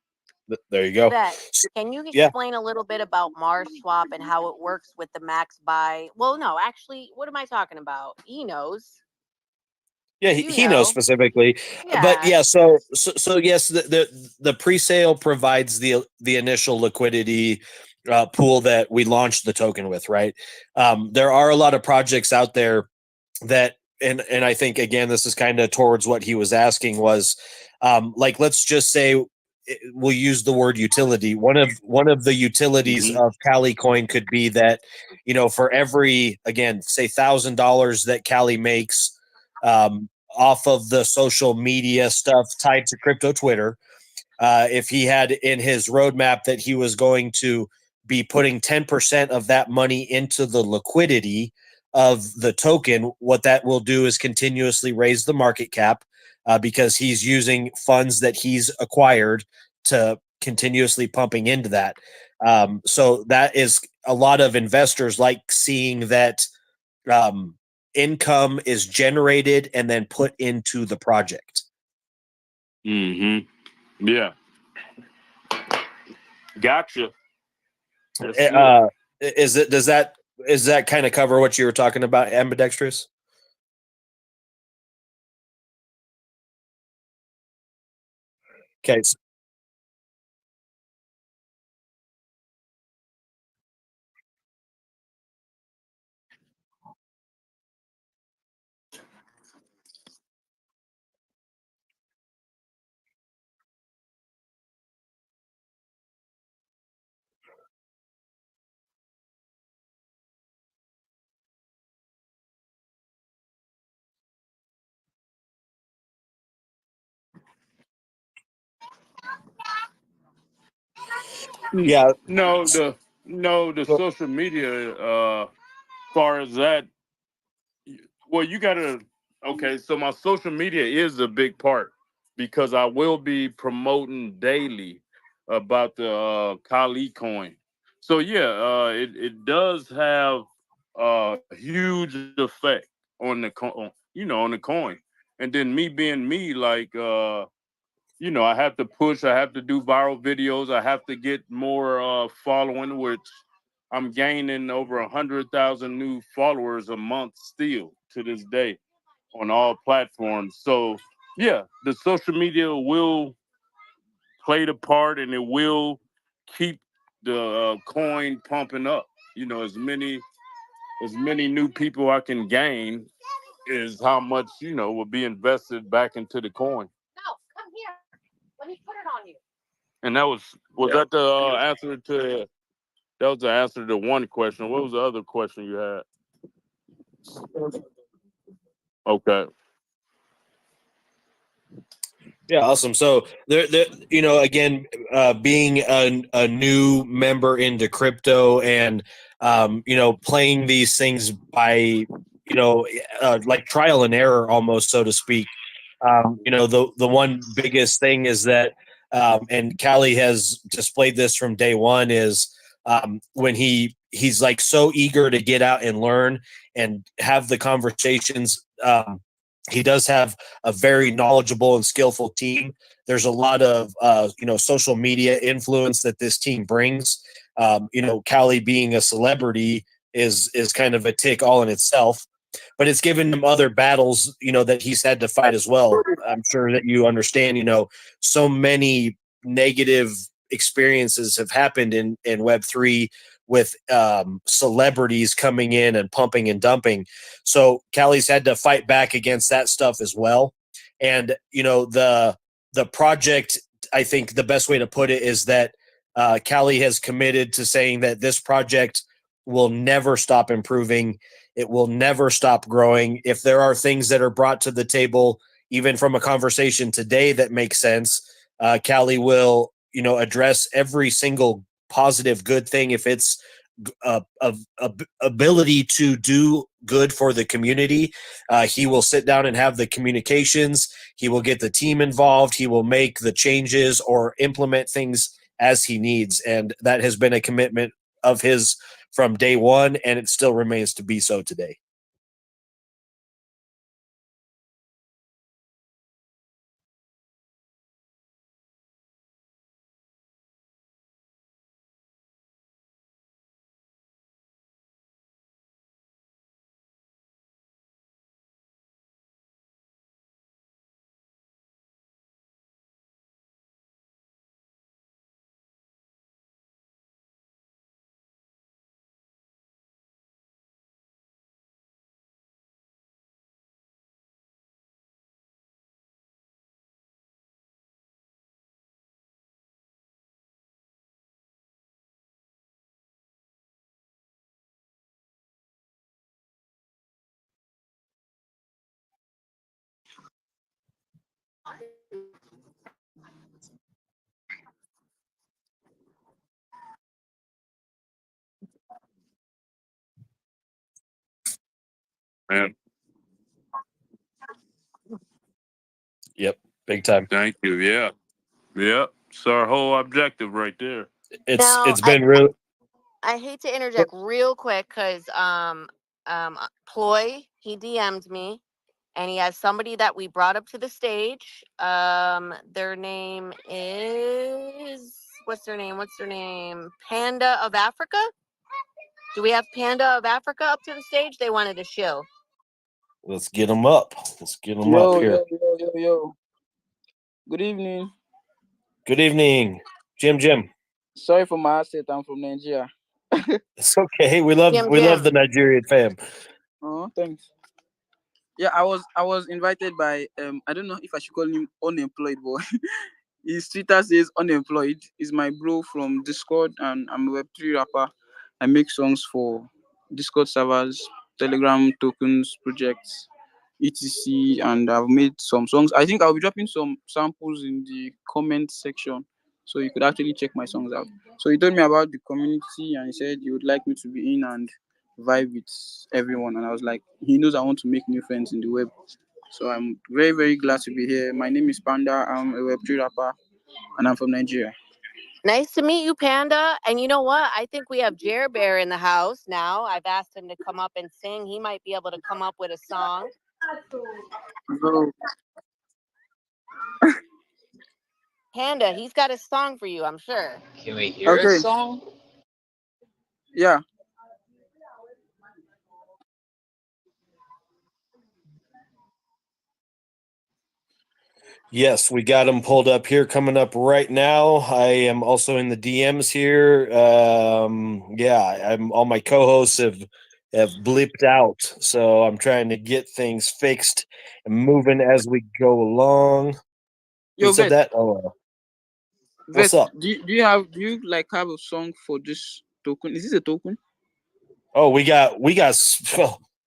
S2: There you go.
S7: Vet, can you
S2: Yeah.
S7: explain a little bit about Mars Swap and how it works with the max buy? Well, no, actually, what am I talking about? He knows.
S2: Yeah, he knows specifically. But
S7: Yeah.
S2: so yes, the pre-sale provides the initial liquidity pool that we launched the token with, right? There are a lot of projects out there that, and I think again this is kind of towards what he was asking was, like, let's just say we'll use the word utility. One of the utilities of Kali Coin could be that, for every, again, say $1,000 that Kali makes off of the social media stuff tied to crypto Twitter, if he had in his roadmap that he was going to be putting 10% of that money into the liquidity of the token, what that will do is continuously raise the market cap because he's using funds that he's acquired to continuously pumping into that. So that is a lot of investors like seeing that income is generated and then put into the project.
S10: Yeah. Gotcha.
S2: Does that kind of cover what you were talking about, ambidextrous? Okay. Yeah.
S10: No, the social media far as that, well, you gotta, okay, so my social media is a big part because I will be promoting daily about the Kali coin. So yeah, it does have a huge effect on the on the coin. And then me being me, like I have to push, I have to do viral videos, I have to get more following, which I'm gaining over 100,000 new followers a month still to this day on all platforms. So yeah, the social media will play the part, and it will keep the coin pumping up. As many new people I can gain is how much will be invested back into the coin.
S7: No, come here. Let me put it on you.
S10: And that was that the answer to that was the answer to one question. What was the other question you had? Okay.
S2: Yeah, awesome. So there, again, being a new member into crypto and playing these things by like trial and error almost, so to speak. The one biggest thing is that, and Kali has displayed this from day one, is when he's like so eager to get out and learn and have the conversations. He does have a very knowledgeable and skillful team. There's a lot of social media influence that this team brings. Kali being a celebrity is kind of a tick all in itself, but it's given him other battles that he's had to fight as well. I'm sure that you understand. So many negative experiences have happened in Web3 with celebrities coming in and pumping and dumping. So Kali's had to fight back against that stuff as well. And the project, I think the best way to put it is that Cali has committed to saying that this project will never stop improving. It will never stop growing. If there are things that are brought to the table, even from a conversation today, that makes sense, Cali will, address every single positive, good thing. If it's ability to do good for the community, he will sit down and have the communications. He will get the team involved. He will make the changes or implement things as he needs. And that has been a commitment of his from day one, and it still remains to be so today.
S10: Man.
S2: Yep, big time.
S10: Thank you. Yeah. Yep. It's our whole objective right there.
S2: It's been real.
S7: I hate to interject real quick because Ploy, he DM'd me, and he has somebody that we brought up to the stage. Their name is what's their name? Panda of Africa. Do we have Panda of Africa up to the stage? They wanted to show.
S2: Let's get them up. Up here.
S12: Yo. Good evening.
S2: Good evening, Jim.
S12: Sorry for my accent. I'm from Nigeria.
S2: It's okay. We love the Nigerian fam.
S12: Oh, thanks. Yeah, I was invited by I don't know if I should call him unemployed boy. His Twitter says unemployed. He's my bro from Discord, and I'm a Web3 rapper. I make songs for Discord servers, Telegram tokens projects, etc. And I've made some songs. I think I'll be dropping some samples in the comment section, so you could actually check my songs out. So he told me about the community, and he said he would like me to be in and vibe with everyone. And I was like, he knows I want to make new friends in the web. So I'm very, very glad to be here. My name is Panda. I'm a Web3 rapper, and I'm from Nigeria.
S7: Nice to meet you, Panda. And you know what? I think we have Jer Bear in the house now. I've asked him to come up and sing. He might be able to come up with a song.
S12: Bro.
S7: Panda, he's got a song for you, I'm sure.
S4: Can we hear a song?
S12: Yeah.
S2: Yes, we got them pulled up here, coming up right now. I am also in the DMs here. I'm all my co-hosts have blipped out, so I'm trying to get things fixed and moving as we go along.
S12: Yo,
S2: Who said
S12: Vet,
S2: that? Oh,
S12: Vet,
S2: what's up?
S12: do you have a song for this token? Is this a token?
S2: Oh, we got.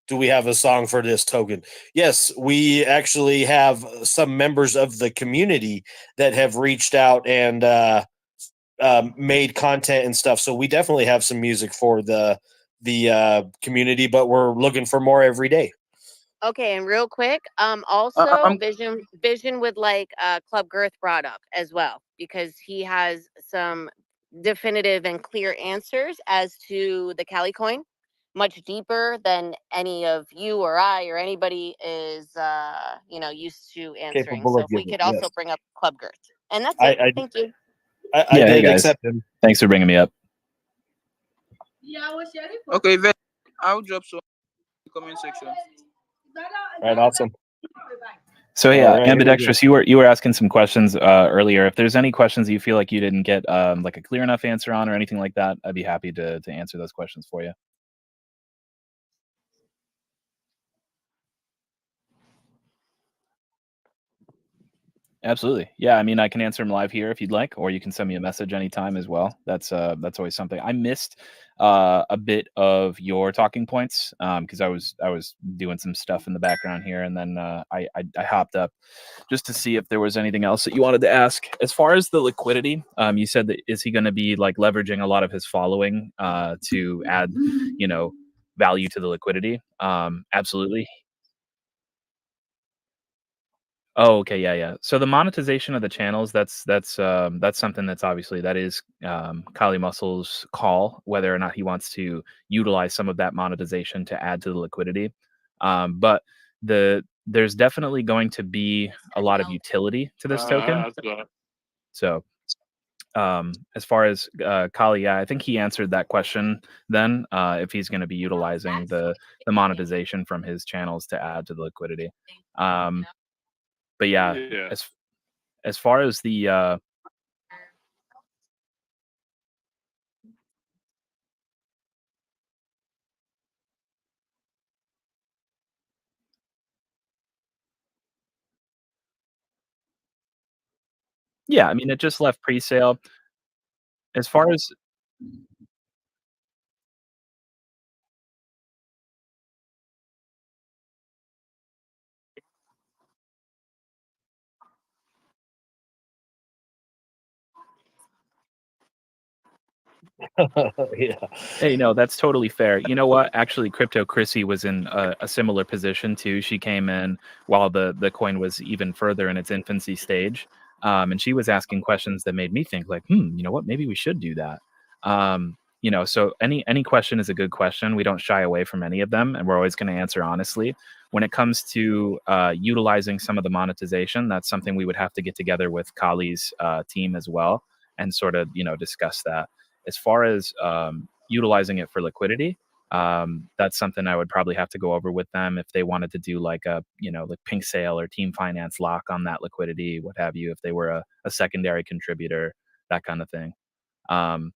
S2: Do we have a song for this token? Yes, we actually have some members of the community that have reached out and made content and stuff. So we definitely have some music for the community, but we're looking for more every day.
S7: Okay, and real quick, also Vision would like Club Girth brought up as well, because he has some definitive and clear answers as to the Cali coin, much deeper than any of you or I or anybody is used to answering.
S2: Capable
S7: So
S2: of
S7: if we
S2: giving,
S7: could also
S2: yes.
S7: bring up Club Girth. And that's it. Thank you.
S2: I
S13: hey
S2: did
S13: guys.
S2: accept him.
S13: Thanks for bringing me up.
S12: Okay, Vet, I'll drop some in the comment section.
S2: All right, awesome.
S13: So yeah,
S2: All right,
S13: Ambidextrous, you were asking some questions earlier. If there's any questions you feel like you didn't get like a clear enough answer on or anything like that, I'd be happy to answer those questions for you. Absolutely. Yeah, I mean, I can answer them live here if you'd like, or you can send me a message anytime as well. That's always something. I missed a bit of your talking points because I was doing some stuff in the background here, and then I hopped up just to see if there was anything else that you wanted to ask. As far as the liquidity, you said that is he going to be like leveraging a lot of his following to add, value to the liquidity? Absolutely. Oh, okay, yeah, yeah. So the monetization of the channels, that's something that's obviously that is Kali Muscle's call, whether or not he wants to utilize some of that monetization to add to the liquidity. But there's definitely going to be a lot of utility to this token.
S10: That's good.
S13: So as far as Kali, yeah, I think he answered that question then, if he's going to be utilizing the monetization from his channels to add to the liquidity. But yeah,
S10: Yeah.
S13: as far as the yeah, I mean, it just left pre-sale. As far as
S9: Yeah.
S13: Hey, no, that's totally fair. You know what? Actually, Crypto Chrissy was in a similar position too. She came in while the coin was even further in its infancy stage, and she was asking questions that made me think, like, you know what? Maybe we should do that. So any question is a good question. We don't shy away from any of them, and we're always going to answer honestly. When it comes to utilizing some of the monetization, that's something we would have to get together with Kali's team as well and sort of discuss that. As far as utilizing it for liquidity, that's something I would probably have to go over with them if they wanted to do like a like Pink Sale or Team Finance lock on that liquidity, what have you, if they were a secondary contributor, that kind of thing. Um,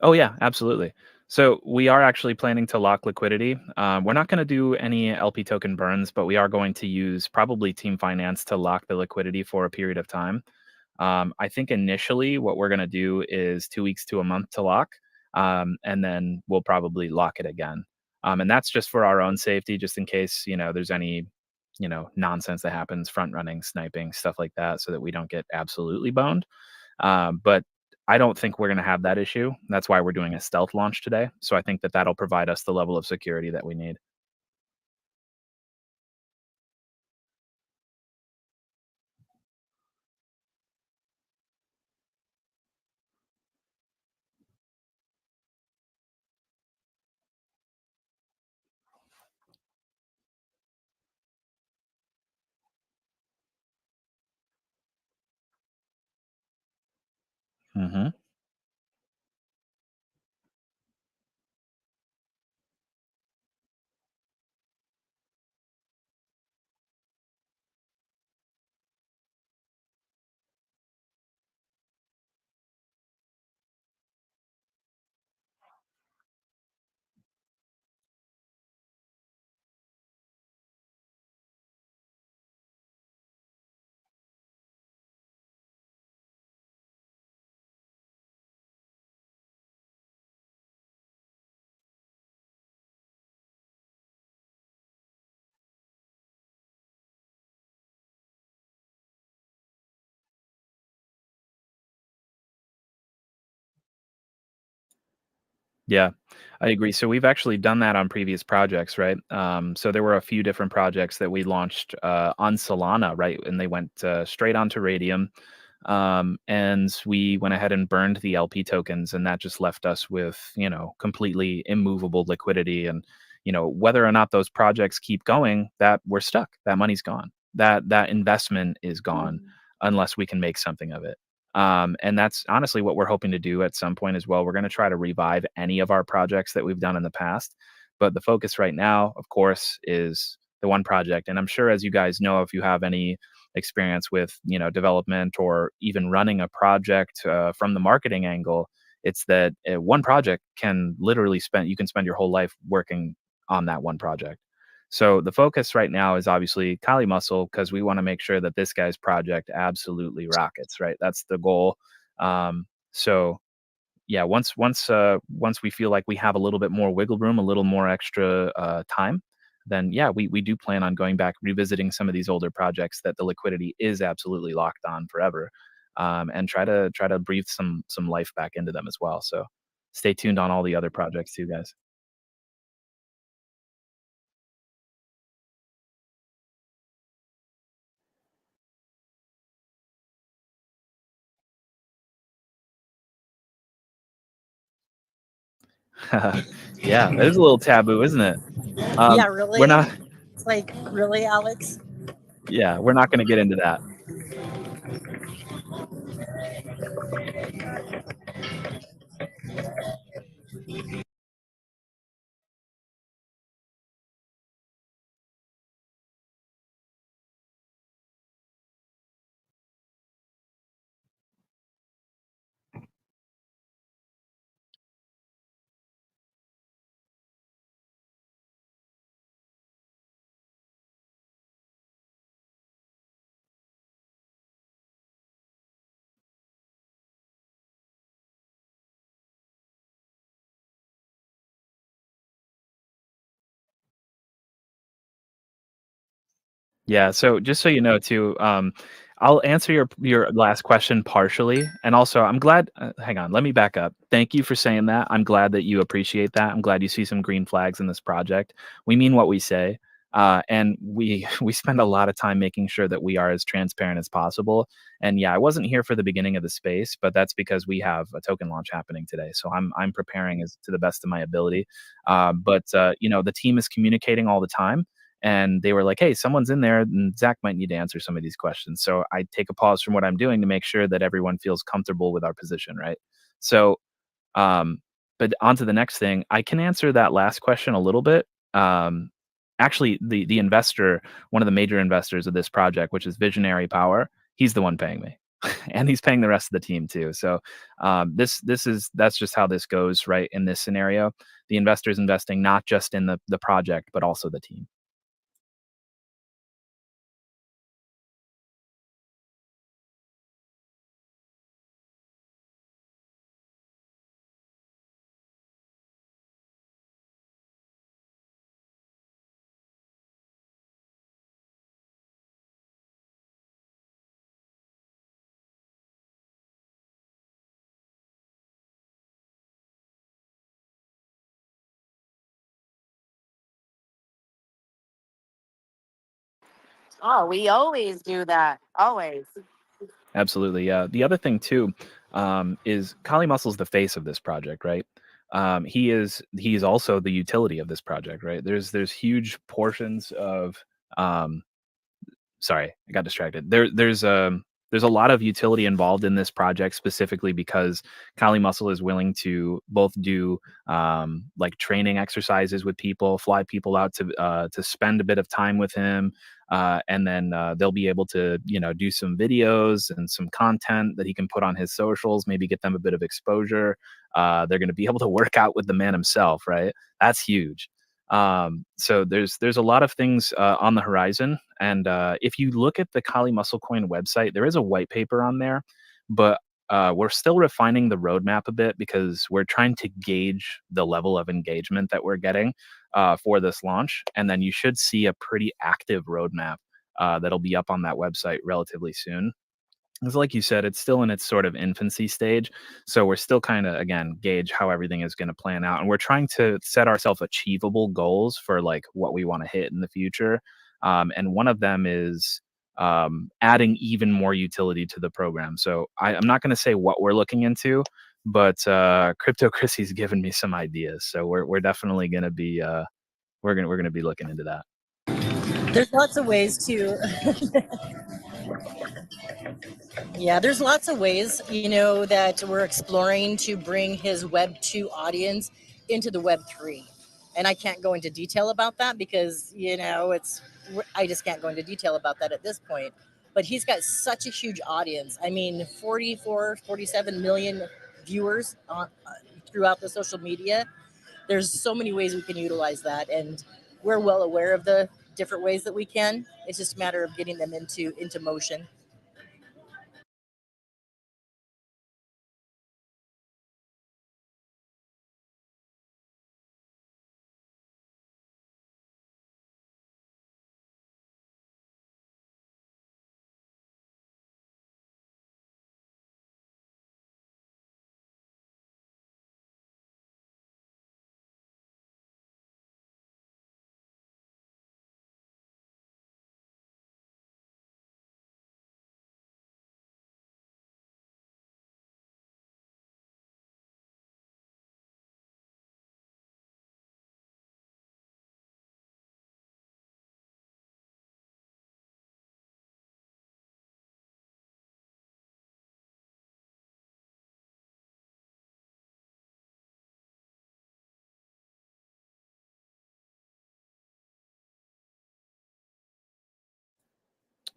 S13: Oh yeah, absolutely. So we are actually planning to lock liquidity. We're not going to do any LP token burns, but we are going to use probably Team Finance to lock the liquidity for a period of time. I think initially what we're going to do is 2 weeks to a month to lock, and then we'll probably lock it again. And that's just for our own safety, just in case there's any nonsense that happens, front running, sniping, stuff like that, so that we don't get absolutely boned. But I don't think we're going to have that issue. That's why we're doing a stealth launch today. So I think that that'll provide us the level of security that we need. Hmm. Yeah, I agree. So we've actually done that on previous projects, right? So there were a few different projects that we launched on Solana, right? And they went straight onto Radium. And we went ahead and burned the LP tokens, and that just left us with, completely immovable liquidity. And, whether or not those projects keep going, that we're stuck. That money's gone. That investment is gone unless we can make something of it. And that's honestly what we're hoping to do at some point as well. We're going to try to revive any of our projects that we've done in the past. But the focus right now, of course, is the one project. And I'm sure, as you guys know, if you have any experience with development or even running a project from the marketing angle, It's that one project can literally you can spend your whole life working on that one project. So the focus right now is obviously Kali Muscle, because we want to make sure that this guy's project absolutely rockets, right? That's the goal. So yeah, once we feel like we have a little bit more wiggle room, a little more extra time, then yeah, we do plan on going back, revisiting some of these older projects that the liquidity is absolutely locked on forever, and try to breathe some life back into them as well. So stay tuned on all the other projects too, guys. Yeah, that is a little taboo, isn't it?
S8: Yeah, really?
S13: We're not.
S8: It's like, really, Alex?
S13: Yeah, we're not going to get into that. Yeah, so just so you know too, I'll answer your last question partially, and also I'm glad. Hang on, let me back up. Thank you for saying that. I'm glad that you appreciate that. I'm glad you see some green flags in this project. We mean what we say, and we we spend a lot of time making sure that we are as transparent as possible. And yeah, I wasn't here for the beginning of the space, but that's because we have a token launch happening today, so I'm preparing as to the best of my ability. But you know, the team is communicating all the time. And they were like, hey, someone's in there and Zach might need to answer some of these questions. So I take a pause from what I'm doing to make sure that everyone feels comfortable with our position, right? So, but on to the next thing. I can answer that last question a little bit. Actually, the investor, one of the major investors of this project, which is Visionary Power, he's the one paying me. And he's paying the rest of the team too. So that's just how this goes, right? In this scenario, the investor is investing not just in the project, but also the team.
S7: Oh, we always do that. Always.
S13: Absolutely, yeah. The other thing too, is Kali Muscle's the face of this project, right? He's also the utility of this project, right? There's huge portions of sorry, I got distracted. There's a lot of utility involved in this project, specifically because Kali Muscle is willing to both do like training exercises with people, fly people out to spend a bit of time with him, and then they'll be able to do some videos and some content that he can put on his socials, maybe get them a bit of exposure. They're going to be able to work out with the man himself, right? That's huge. So there's a lot of things on the horizon, and if you look at the Kali Muscle Coin website, there is a white paper on there, but we're still refining the roadmap a bit because we're trying to gauge the level of engagement that we're getting for this launch, and then you should see a pretty active roadmap that'll be up on that website relatively soon. Because like you said, it's still in its sort of infancy stage. So we're still kind of, again, gauge how everything is going to plan out. And we're trying to set ourselves achievable goals for like what we want to hit in the future. And one of them is adding even more utility to the program. So I'm not going to say what we're looking into, but Crypto Chrissy's given me some ideas. So we're definitely going to be we're going to be looking into that.
S8: There's lots of ways to yeah, there's lots of ways, that we're exploring to bring his Web 2 audience into the Web 3. And I can't go into detail about that because, I just can't go into detail about that at this point. But he's got such a huge audience. I mean, 47 million viewers throughout the social media. There's so many ways we can utilize that, and we're well aware of the different ways that we can. It's just a matter of getting them into motion.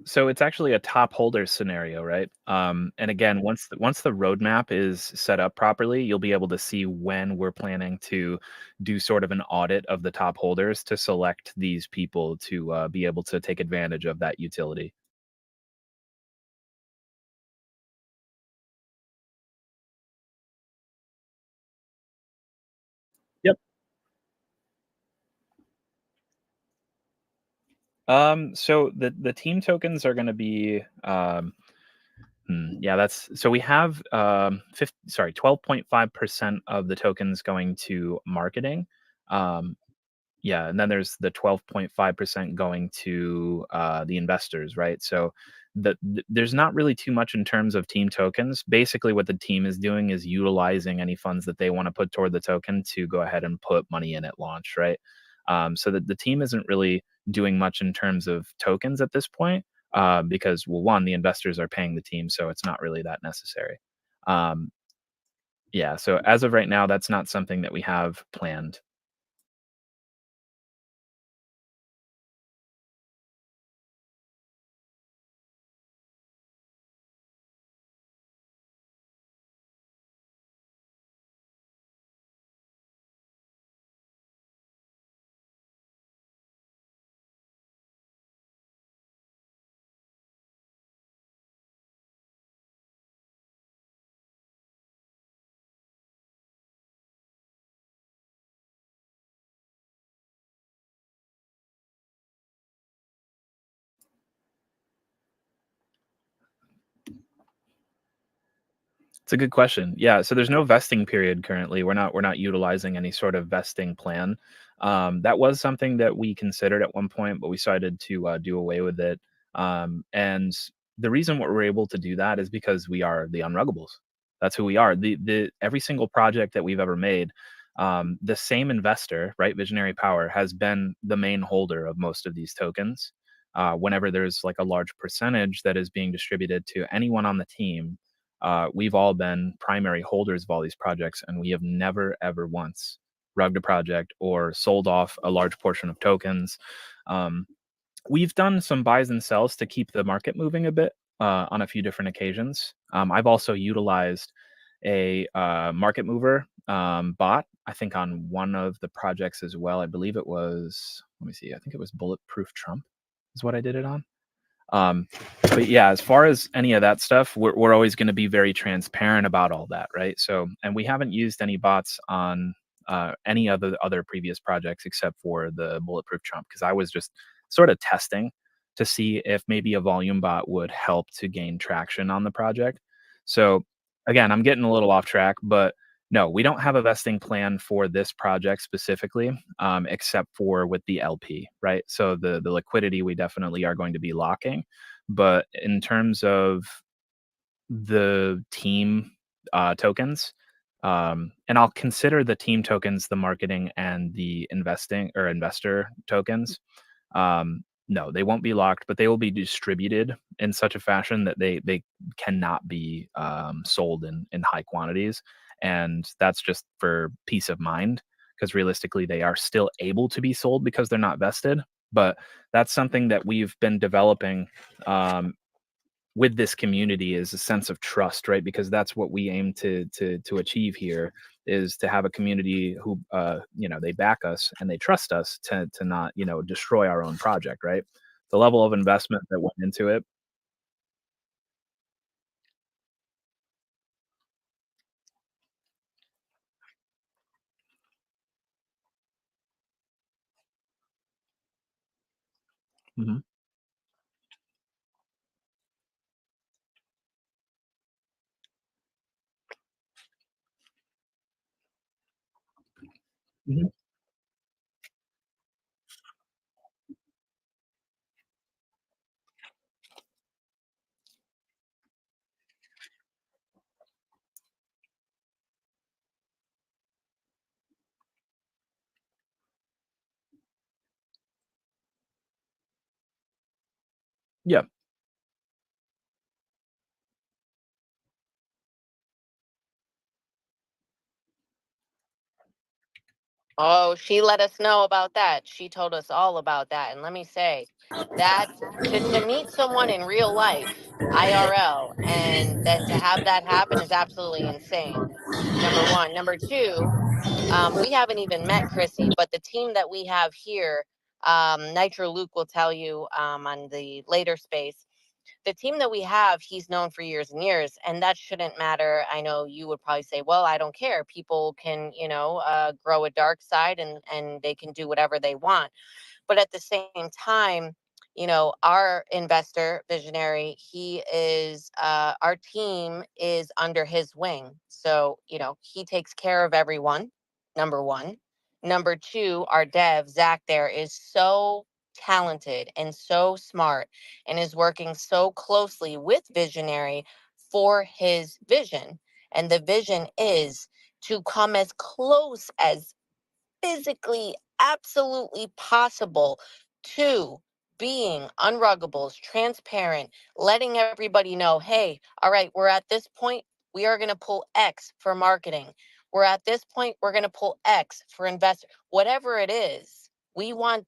S13: So it's actually a top holder scenario, right? And again, once the roadmap is set up properly, you'll be able to see when we're planning to do sort of an audit of the top holders to select these people to be able to take advantage of that utility. Yep. So the team tokens are going to be yeah, that's so we have 12.5% of the tokens going to marketing. Um, yeah, and then there's the 12.5% going to the investors, right? So there's not really too much in terms of team tokens. Basically, what the team is doing is utilizing any funds that they want to put toward the token to go ahead and put money in at launch, right? So that the team isn't really doing much in terms of tokens at this point because, well, one, the investors are paying the team, so it's not really that necessary. Um, yeah, so as of right now, that's not something that we have planned. It's a good question. Yeah, so there's no vesting period currently. We're not utilizing any sort of vesting plan. That was something that we considered at one point, but we decided to do away with it. And the reason why we're able to do that is because we are the Unruggables. That's who we are. The every single project that we've ever made, the same investor, right, Visionary Power, has been the main holder of most of these tokens. Whenever there's like a large percentage that is being distributed to anyone on the team, we've all been primary holders of all these projects, and we have never, ever once rugged a project or sold off a large portion of tokens. We've done some buys and sells to keep the market moving a bit on a few different occasions. I've also utilized a market mover bot, I think, on one of the projects as well. I believe it was, let me see, I think it was Bulletproof Trump is what I did it on. But yeah, as far as any of that stuff, we're always going to be very transparent about all that, right? So, and we haven't used any bots on any other previous projects except for the Bulletproof Trump, because I was just sort of testing to see if maybe a volume bot would help to gain traction on the project. So again, I'm getting a little off track, but no, we don't have a vesting plan for this project specifically, except for with the LP, right? So the liquidity we definitely are going to be locking, but in terms of the team tokens, and I'll consider the team tokens the marketing and the investing or investor tokens. No, they won't be locked, but they will be distributed in such a fashion that they cannot be sold in high quantities. And that's just for peace of mind, because realistically, they are still able to be sold because they're not vested. But that's something that we've been developing with this community is a sense of trust, right? Because that's what we aim to achieve here, is to have a community who they back us and they trust us to not destroy our own project, right? The level of investment that went into it. Mm-hmm. Mm-hmm. Yeah.
S7: Oh, she let us know about that. She told us all about that. And let me say that to meet someone in real life, IRL, and then to have that happen is absolutely insane. Number one. Number two, we haven't even met Chrissy, but the team that we have here, Nitro Luke will tell you on the later space, the team that we have, he's known for years and years, and that shouldn't matter. I know you would probably say, well, I don't care. People can, grow a dark side and they can do whatever they want. But at the same time, our investor visionary, he is, our team is under his wing. So, he takes care of everyone, number one. Number two, our dev, Zach, there is so talented and so smart and is working so closely with visionary for his vision. And the vision is to come as close as physically absolutely possible to being unruggables, transparent, letting everybody know, hey, all right, we're at this point, we are going to pull X for marketing. We're at this point, we're going to pull X for investor, whatever it is. We want,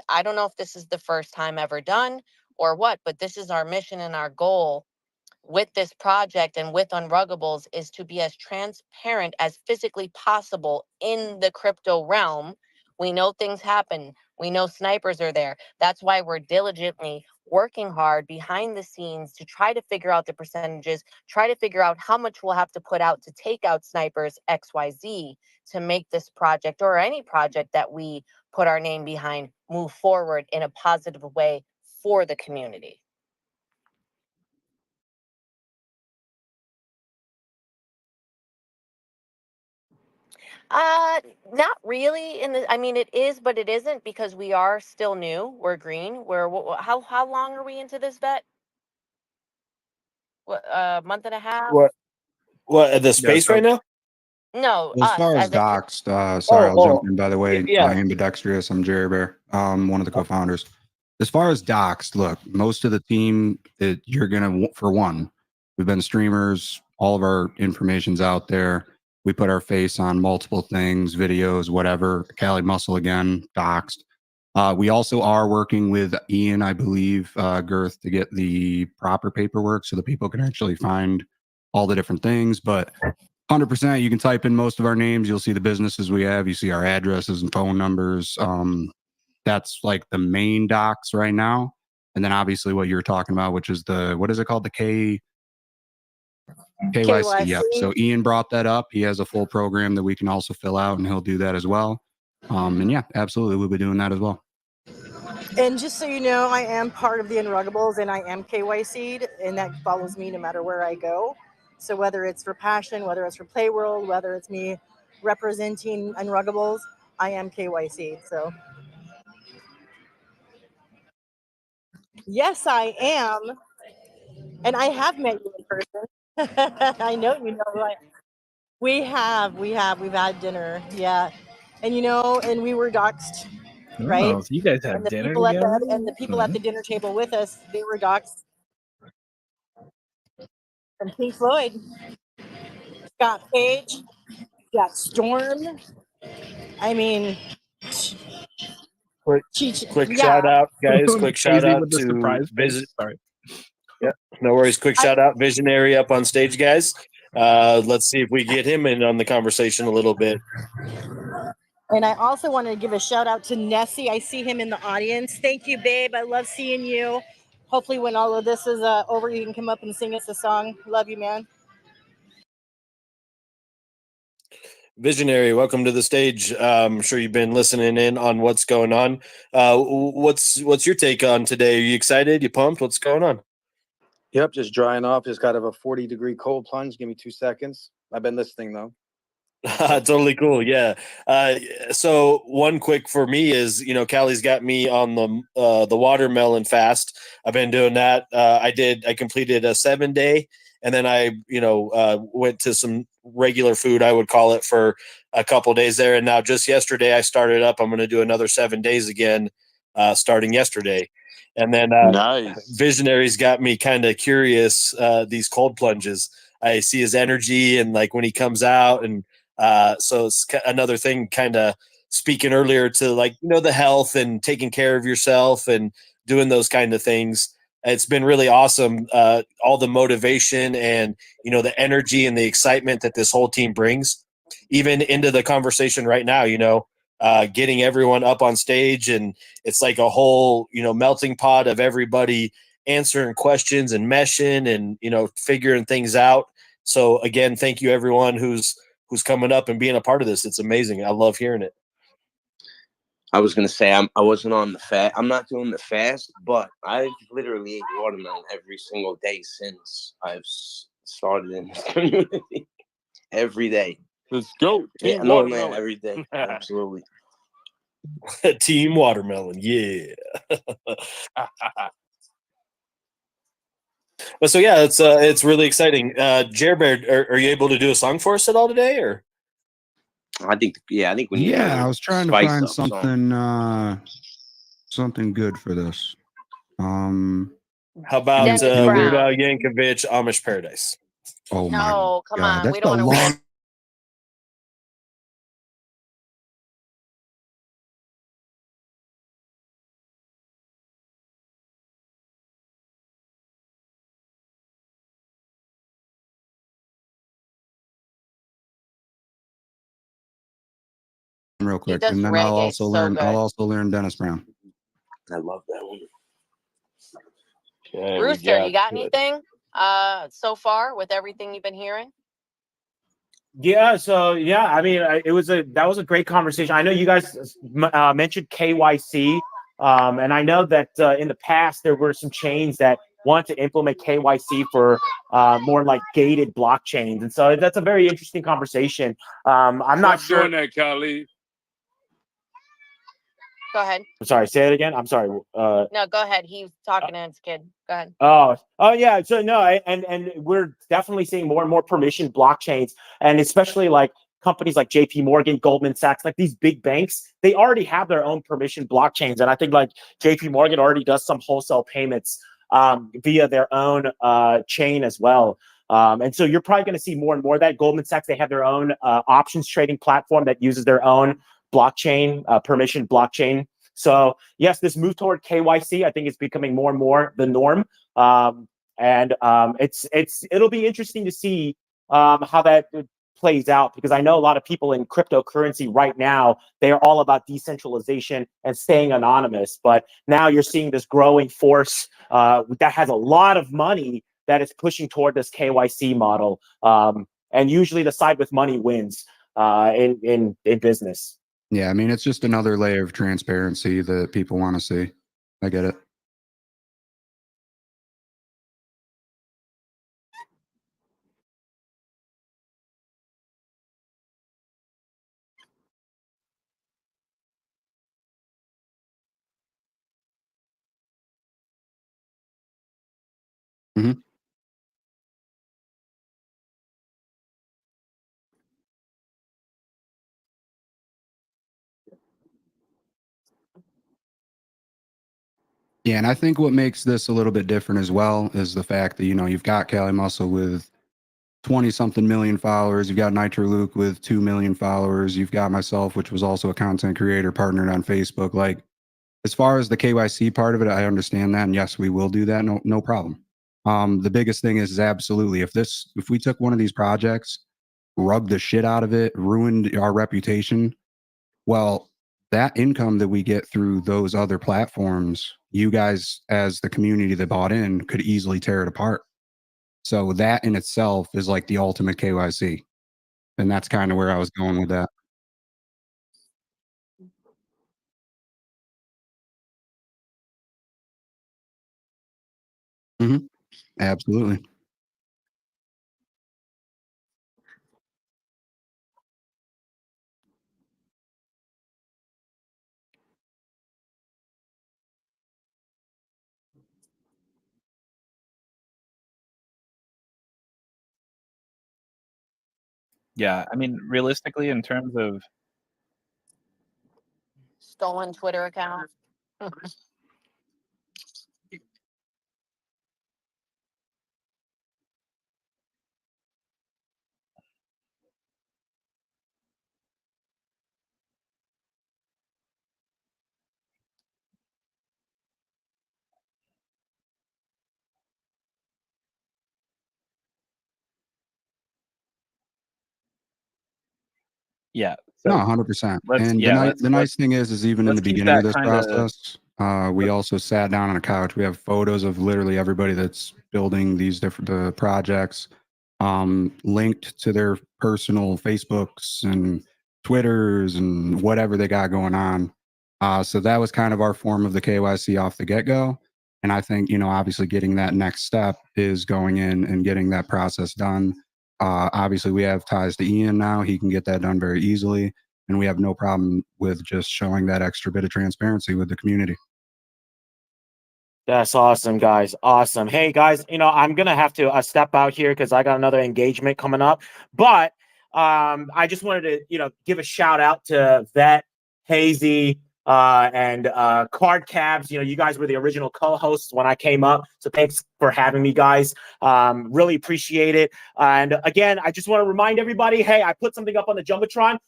S7: I don't know if this is the first time ever done or what, but this is our mission and our goal with this project and with Unruggables is to be as transparent as physically possible in the crypto realm. We know things happen. We know snipers are there. That's why we're diligently working hard behind the scenes to try to figure out the percentages, try to figure out how much we'll have to put out to take out snipers XYZ to make this project or any project that we put our name behind move forward in a positive way for the community. Not really. I mean, it is, but it isn't because we are still new. We're green. How long are we into this bet? What, a month and a half?
S2: What at the space right now?
S7: No,
S14: As far as Doxed, sorry, I'll jump in, by the way.
S2: Yeah.
S14: Ambidextrous, I'm Jerry Bear, one of the co-founders. As far as Doxed, look, most of the team, you're going to, for one, we've been streamers, all of our information's out there. We put our face on multiple things, videos, whatever. Kali Muscle again, Doxed. We also are working with Ian, I believe, Girth, to get the proper paperwork so that people can actually find all the different things. But 100%, you can type in most of our names. You'll see the businesses we have. You see our addresses and phone numbers. That's like the main docs right now. And then obviously what you're talking about, which is what is it called? The KYC. Yep. So Ian brought that up. He has a full program that we can also fill out, and he'll do that as well. And yeah, absolutely, we'll be doing that as well.
S8: And just so you know, I am part of the Unruggables, and I am KYC'd, and that follows me no matter where I go. So whether it's for Passion, whether it's for Playworld, whether it's me representing Unruggables, I am KYC'd. So yes, I am, and I have met you in person. I know you know. Like, we've had dinner, yeah, and and we were doxed, right?
S13: Oh, so you guys had
S8: and the
S13: dinner
S8: people
S13: together?
S8: and the people at the dinner table with us, they were doxed. From Pink Floyd, Scott Page, got Storm. I mean,
S2: quick shout out, guys. Quick shout out to
S13: Sorry.
S2: Yeah, no worries. Quick shout out, Visionary up on stage, guys. Let's see if we get him in on the conversation a little bit.
S8: And I also wanted to give a shout out to Nessie. I see him in the audience. Thank you, babe. I love seeing you. Hopefully when all of this is over, you can come up and sing us a song. Love you, man.
S2: Visionary, welcome to the stage. I'm sure you've been listening in on what's going on. What's your take on today? Are you excited? You pumped? What's going on?
S15: Yep, just drying off. Just got a 40-degree cold plunge. Give me 2 seconds. I've been listening though.
S2: Totally cool. Yeah. So one quick for me is, Callie's got me on the watermelon fast. I've been doing that. I completed a 7-day, and then I, went to some regular food, I would call it, for a couple days there. And now just yesterday I started up. I'm going to do another 7 days again, starting yesterday. And then
S10: Nice.
S2: Visionary's got me kind of curious, these cold plunges. I see his energy and like when he comes out, and so it's another thing, kind of speaking earlier to like, the health and taking care of yourself and doing those kind of things. It's been really awesome. All the motivation and, the energy and the excitement that this whole team brings, even into the conversation right now, getting everyone up on stage, and it's like a whole, melting pot of everybody answering questions and meshing and, figuring things out. So again, thank you everyone who's coming up and being a part of this. It's amazing. I love hearing it.
S1: I was gonna say I wasn't on the fast. I'm not doing the fast, but I've literally ate watermelon every single day since I've started in this community. Every day.
S10: Let's go.
S1: Yeah,
S10: Team
S1: no,
S10: watermelon.
S1: man, every day. Absolutely.
S2: Team Watermelon, yeah. But so yeah, it's really exciting. Jer Bear, are you able to do a song for us at all today, or?
S1: I think we need to
S14: I was trying to
S1: spice
S14: find
S1: up
S14: something good for this.
S2: How about
S7: Dennis
S2: Weird
S7: Brown.
S2: Al Yankovic, Amish Paradise?
S14: Oh my
S7: No, come
S14: God,
S7: on.
S14: that's
S7: We don't
S14: a
S7: want to.
S14: long. Real quick,
S7: does
S14: and then I'll
S7: reggae
S14: also
S7: so
S14: learn.
S7: good.
S14: I'll also learn Dennis Brown.
S1: I love that one.
S2: Okay,
S7: Rooster, you got anything so far with everything you've been hearing?
S6: Yeah, so yeah, I mean, that was a great conversation. I know you guys mentioned KYC, and I know that in the past there were some chains that want to implement KYC for more like gated blockchains, and so that's a very interesting conversation. I'm not
S10: Stop
S6: sure.
S10: doing that, Khalid.
S7: Go ahead.
S6: I'm sorry. Say it again. I'm sorry.
S7: No, go ahead. He's talking to his kid. Go ahead.
S6: Oh yeah. So no, and we're definitely seeing more and more permissioned blockchains, and especially like companies like JP Morgan, Goldman Sachs, like these big banks, they already have their own permissioned blockchains. And I think like JP Morgan already does some wholesale payments via their own chain as well. And so you're probably going to see more and more of that. Goldman Sachs, they have their own options trading platform that uses their own blockchain, permissioned blockchain. So yes, this move toward KYC, I think, is becoming more and more the norm. It'll be interesting to see how that plays out, because I know a lot of people in cryptocurrency right now, they are all about decentralization and staying anonymous. But now you're seeing this growing force that has a lot of money that is pushing toward this KYC model. And usually the side with money wins in business.
S14: Yeah, I mean, it's just another layer of transparency that people want to see. I get it. Mm-hmm. Yeah, and I think what makes this a little bit different as well is the fact that, you've got Cali Muscle with 20-something million followers. You've got Nitro Luke with 2 million followers. You've got myself, which was also a content creator partnered on Facebook. Like, as far as the KYC part of it, I understand that. And yes, we will do that. No problem. The biggest thing is absolutely if we took one of these projects, rubbed the shit out of it, ruined our reputation, well, that income that we get through those other platforms, you guys as the community that bought in could easily tear it apart. So that in itself is like the ultimate KYC. And that's kind of where I was going with that. Absolutely.
S13: Yeah, I mean, realistically, in terms of
S7: Stolen Twitter account.
S13: yeah,
S14: No,
S13: so
S14: 100%.
S13: let's
S14: And
S13: yeah, let's
S14: the nice thing is even in
S13: let's
S14: the
S13: keep
S14: beginning of
S13: that
S14: this
S13: kind of
S14: process, we also sat down on a couch. We have photos of literally everybody that's building these different projects, linked to their personal Facebooks and Twitters and whatever they got going on. So that was kind of our form of the KYC off the get go. And I think, obviously getting that next step is going in and getting that process done. Obviously, we have ties to Ian now. He can get that done very easily. And we have no problem with just showing that extra bit of transparency with the community.
S6: That's awesome, guys. Awesome. Hey, guys, I'm going to have to step out here because I got another engagement coming up. But I just wanted to, give a shout out to Vet, Hazy, and Card Cabs. You guys were the original co-hosts when I came up. So thanks for having me, guys. Really appreciate it. And again, I just want to remind everybody, hey, I put something up on the Jumbotron.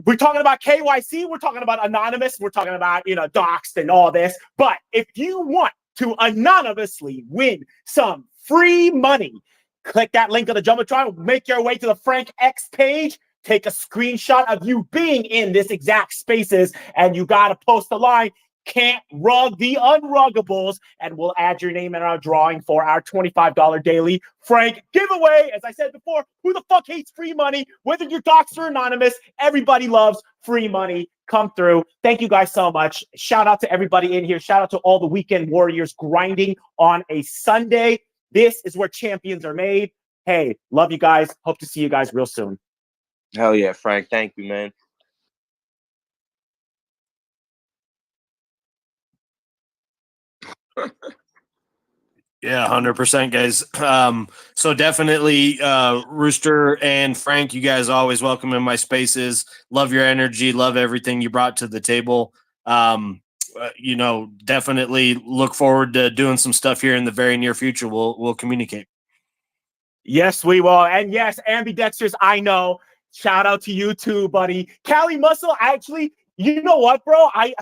S6: We're talking about KYC. We're talking about anonymous. We're talking about, doxed and all this. But if you want to anonymously win some free money, click that link on the Jumbotron. Make your way to the Frank X page. Take a screenshot of you being in this exact spaces, and you got to post a line. Can't rug the unruggables, and we'll add your name in our drawing for our $25 daily Frank giveaway. As I said before, who the fuck hates free money? Whether you're doxed or anonymous, everybody loves free money. Come through. Thank you guys so much. Shout out to everybody in here. Shout out to all the weekend warriors grinding on a Sunday. This is where champions are made. Hey, love you guys. Hope to see you guys real soon.
S1: Hell yeah, Frank. Thank you, man.
S2: Yeah, 100%, guys. So definitely, Rooster and Frank, you guys always welcome in my spaces. Love your energy. Love everything you brought to the table. Definitely look forward to doing some stuff here in the very near future. We'll communicate.
S6: Yes, we will. And yes, ambidextrous, I know. Shout out to you too, buddy. Cali Muscle, actually, you know what, bro? I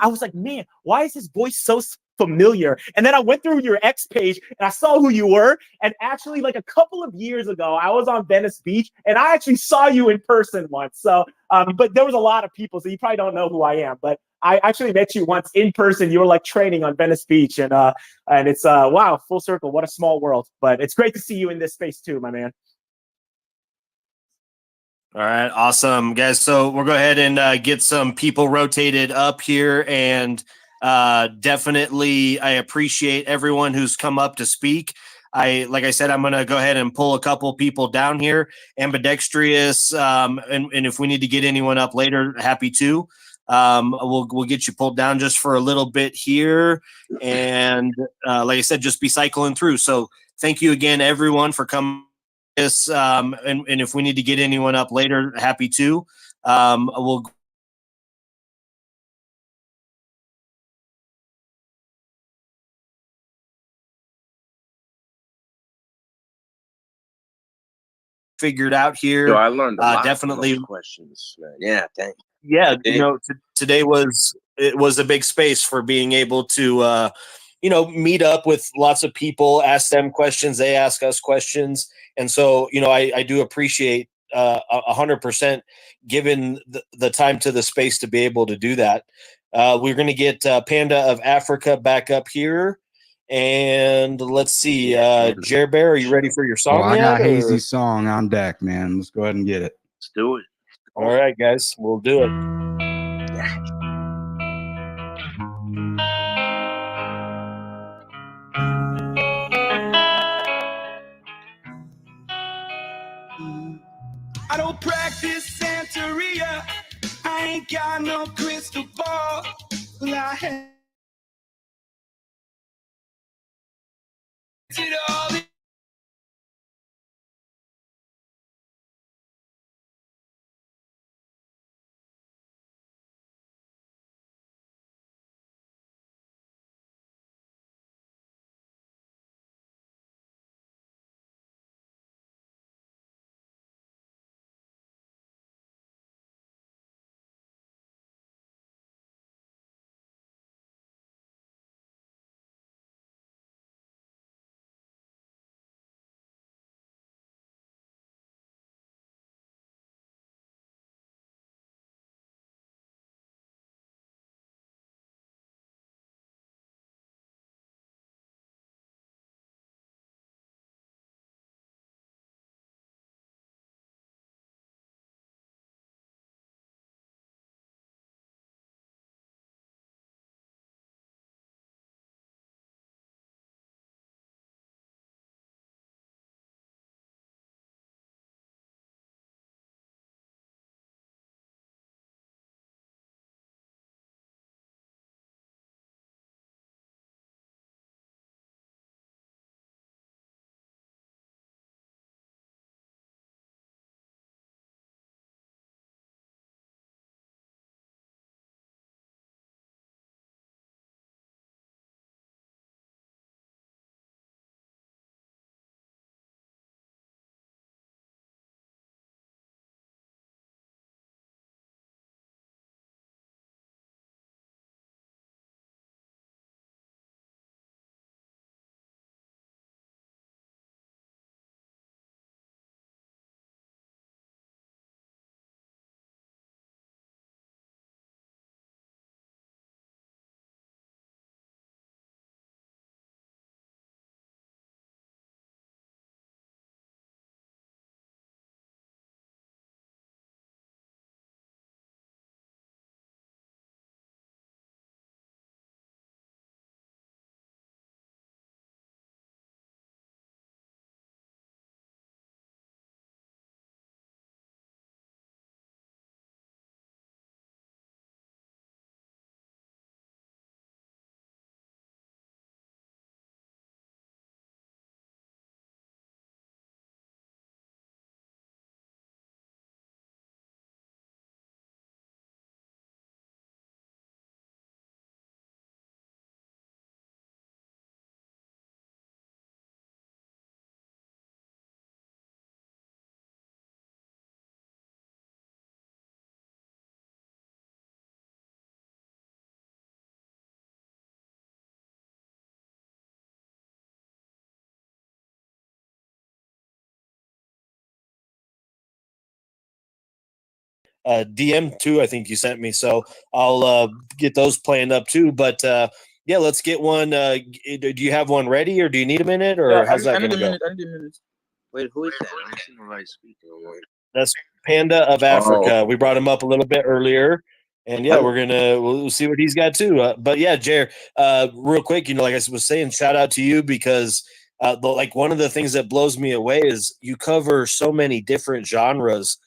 S6: was like, man, why is his voice so familiar? And then I went through your X page and I saw who you were. And actually, like a couple of years ago, I was on Venice Beach and I actually saw you in person once. So, but there was a lot of people, so you probably don't know who I am. But I actually met you once in person. You were like training on Venice Beach, and it's wow, full circle. What a small world. But it's great to see you in this space too, my man.
S2: All right, awesome, guys. So we'll go ahead and get some people rotated up here, and definitely I appreciate everyone who's come up to speak. Like I said, I'm going to go ahead and pull a couple people down here. Ambidextrous, and if we need to get anyone up later, happy to. We'll get you pulled down just for a little bit here, and like I said, just be cycling through. So thank you again, everyone, for coming. And if we need to get anyone up later, happy to. We'll figured out here.
S1: Yo, I learned a lot
S2: definitely
S1: from those questions, man. Yeah, thank you.
S2: Yeah, today was a big space for being able to meet up with lots of people, ask them questions, they ask us questions. And so, I do appreciate 100% given the time to the space to be able to do that. We're going to get Panda of Africa back up here. And let's see, Jer Bear, are you ready for your song
S14: I
S2: yet?
S14: got Hazy's song on deck, man. Let's go ahead and get it.
S1: Let's do it.
S2: All right, guys, we'll do it.
S16: I don't practice Santeria. I ain't got no crystal ball. Well, I had it all.
S2: DM too, I think you sent me. So I'll get those planned up too. But yeah, let's get one. Do you have one ready, or do you need a minute, or
S12: Yeah,
S2: how's that
S12: I
S2: going
S12: need
S2: to
S12: a
S2: go?
S12: minute. I need a minute.
S1: Wait, who is that? I don't see nobody speaking.
S2: That's Panda of Africa. We brought him up a little bit earlier. And yeah, we'll see what he's got too. But yeah, Jer, real quick, like I was saying, shout out to you because like one of the things that blows me away is you cover so many different genres.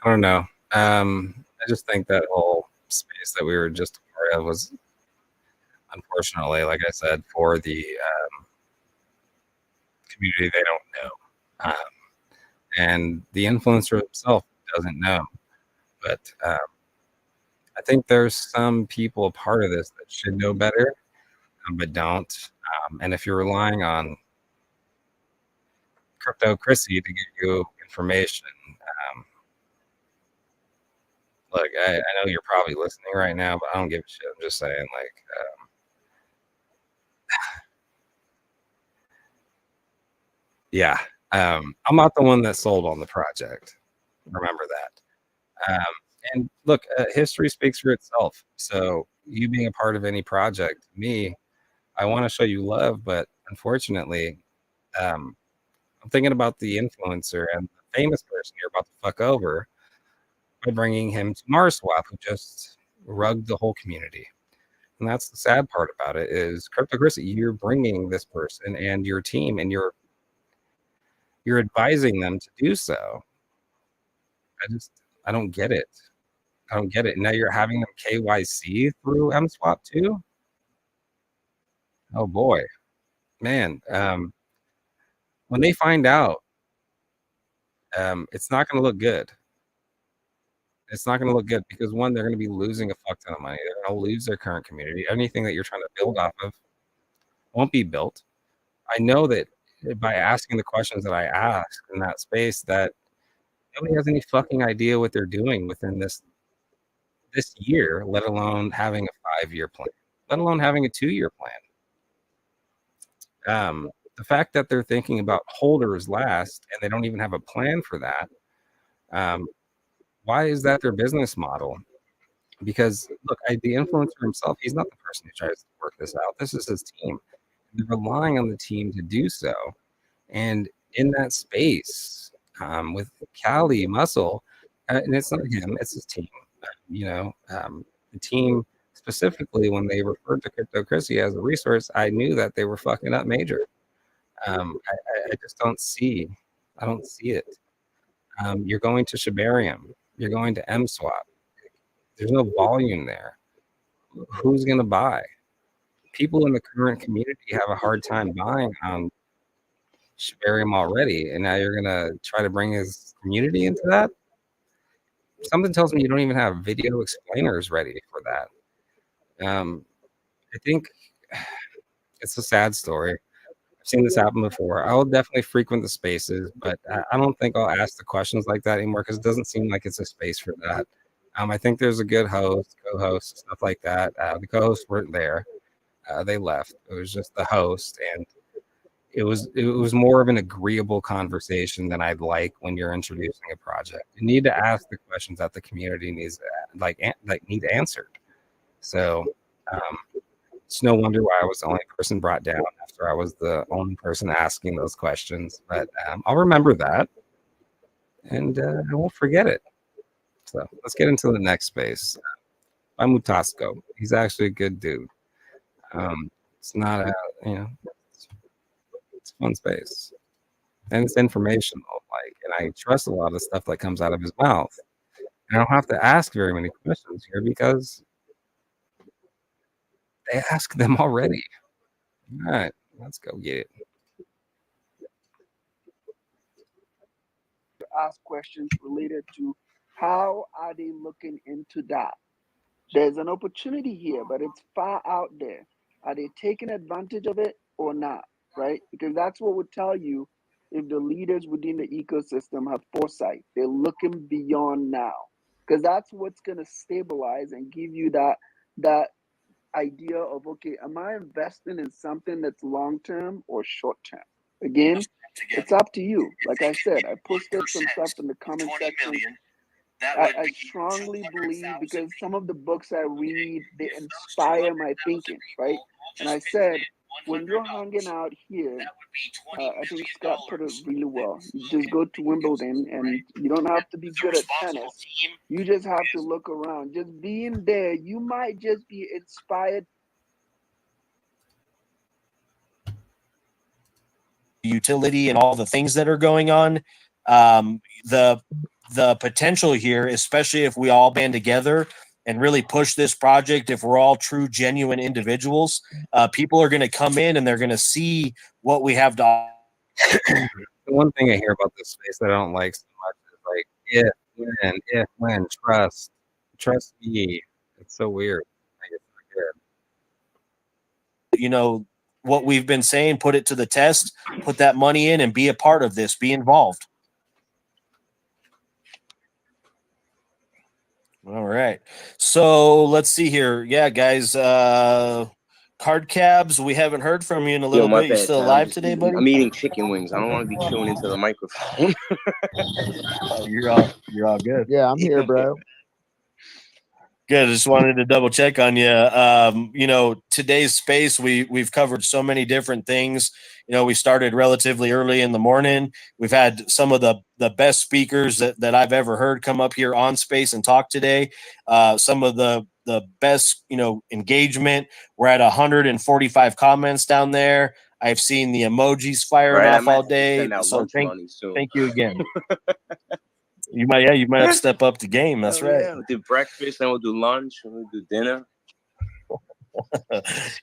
S17: I don't know. I just think that whole space that we were just a part of was, unfortunately, like I said, for the community, they don't know. And the influencer himself doesn't know. But I think there's some people a part of this that should know better, but don't. And if you're relying on Cryptocracy to give you information, look, I know you're probably listening right now, but I don't give a shit. I'm just saying, like, yeah, I'm not the one that sold on the project. Remember that. And look, history speaks for itself. So you being a part of any project, me, I want to show you love, but unfortunately, I'm thinking about the influencer and the famous person you're about to fuck over by bringing him to MarSwap, who just rugged the whole community. And that's the sad part about it is Cryptocracy, you're bringing this person and your team, and you're advising them to do so. I don't get it. I don't get it. Now you're having them KYC through MSwap too? Oh boy. Man, when they find out, it's not going to look good. It's not going to look good because one, they're going to be losing a fuck ton of money. They're going to lose their current community. Anything that you're trying to build off of won't be built. I know that by asking the questions that I ask in that space, that nobody has any fucking idea what they're doing within this year, let alone having a 5-year plan, let alone having a 2-year plan. The fact that they're thinking about holders last and they don't even have a plan for that. Why is that their business model? Because look, the influencer himself, he's not the person who tries to work this out. This is his team. They're relying on the team to do so. And in that space, with Cali Muscle, and it's not him, it's his team. The team specifically, when they referred to Cryptocracy as a resource, I knew that they were fucking up major. I just don't see it. You're going to Shibarium. You're going to MSwap. There's no volume there. Who's going to buy? People in the current community have a hard time buying on Shibarium already, and now you're going to try to bring his community into that? Something tells me you don't even have video explainers ready for that. I think it's a sad story. I've seen this happen before. I'll definitely frequent the spaces, but I don't think I'll ask the questions like that anymore because it doesn't seem like it's a space for that. I think there's a good host, co-host, stuff like that. The co-hosts weren't there. They left. It was just the host, and it was more of an agreeable conversation than I'd like when you're introducing a project. You need to ask the questions that the community needs need answered. So it's no wonder why I was the only person brought down after I was the only person asking those questions. But I'll remember that, and I won't forget it. So let's get into the next space. By Mutasco. He's actually a good dude. It's not it's a fun space, and it's informational. And I trust a lot of the stuff that comes out of his mouth. And I don't have to ask very many questions here because they ask them already. All right, let's go get it.
S18: Ask questions related to how are they looking into that. There's an opportunity here, but it's far out there. Are they taking advantage of it or not? Right? Because that's what would tell you if the leaders within the ecosystem have foresight. They're looking beyond now, because that's what's going to stabilize and give you that idea of, okay, am I investing in something that's long term or short term? Again, it's up to you. Like I said, I posted some stuff in the comment section. I strongly believe, because some of the books I read, they inspire my thinking, right? And I said, when you're hanging out here, I think Scott put it really well. You just go to Wimbledon, and you don't have to be good at tennis. You just have to look around. Just being there, you might just be inspired.
S2: Utility and all the things that are going on. The the potential here, especially if we all band together and really push this project, if we're all true, genuine individuals, people are going to come in and they're going to see what we have to offer.
S17: The one thing I hear about this space that I don't like so much is like, if, when, trust me. It's so weird. Like, it's not good.
S2: You know, what we've been saying, put it to the test, put that money in and be a part of this, be involved. All right. So let's see here. Yeah, guys, Card Cabs, we haven't heard from you in a little
S1: my
S2: bit. You
S1: bad,
S2: still
S1: Ty.
S2: alive today, buddy?
S1: I'm eating chicken wings. I don't want to be chewing into the microphone.
S2: You're all good.
S5: Yeah, I'm here, bro.
S2: Good. I just wanted to double check on you. You know, today's space, we've covered so many different things. You know, we started relatively early in the morning. We've had some of the best speakers that I've ever heard come up here on space and talk today. Some of the best, you know, engagement. We're at 145 comments down there. I've seen the emojis firing off all day. So thank you again. You might have to step up the game. That's right.
S1: Yeah, we'll do breakfast, then we'll do lunch, and we'll do dinner.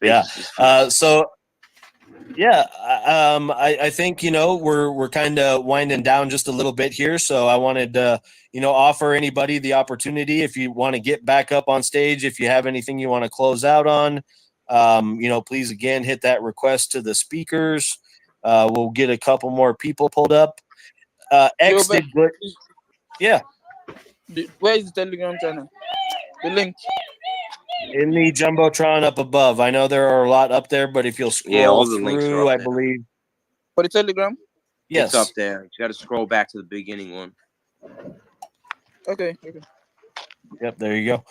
S2: Yeah. I think, you know, we're kind of winding down just a little bit here. So I wanted to, you know, offer anybody the opportunity if you want to get back up on stage, if you have anything you want to close out on, you know, please again hit that request to the speakers. We'll get a couple more people pulled up. X did good. Yeah.
S12: Where is the Telegram channel? The link.
S2: In the Jumbotron up above. I know there are a lot up there, but if you'll scroll
S1: all the links are
S2: through,
S1: up
S2: I
S1: there.
S2: believe.
S12: For the Telegram?
S2: Yes.
S1: It's up there. You got to scroll back to the beginning one.
S12: Okay.
S2: Yep, there you go.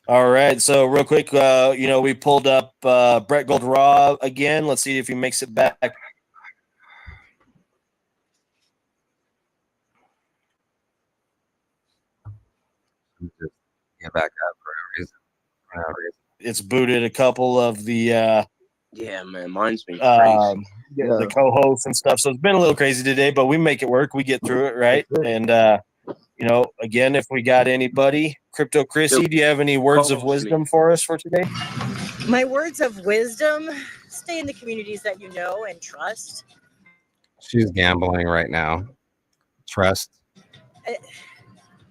S2: All right. So real quick, you know, we pulled up Brett Gold Raw again. Let's see if he makes it back.
S17: Just get back up for a reason.
S2: It's booted a couple of the
S1: Yeah, man, mine's been crazy.
S2: the co-hosts and stuff. So it's been a little crazy today, but we make it work. We get through it, right? And you know, again, if we got anybody, Crypto Chrissy, do you have any words of wisdom for us for today?
S8: My words of wisdom: stay in the communities that you know and trust.
S17: She's gambling right now. Trust.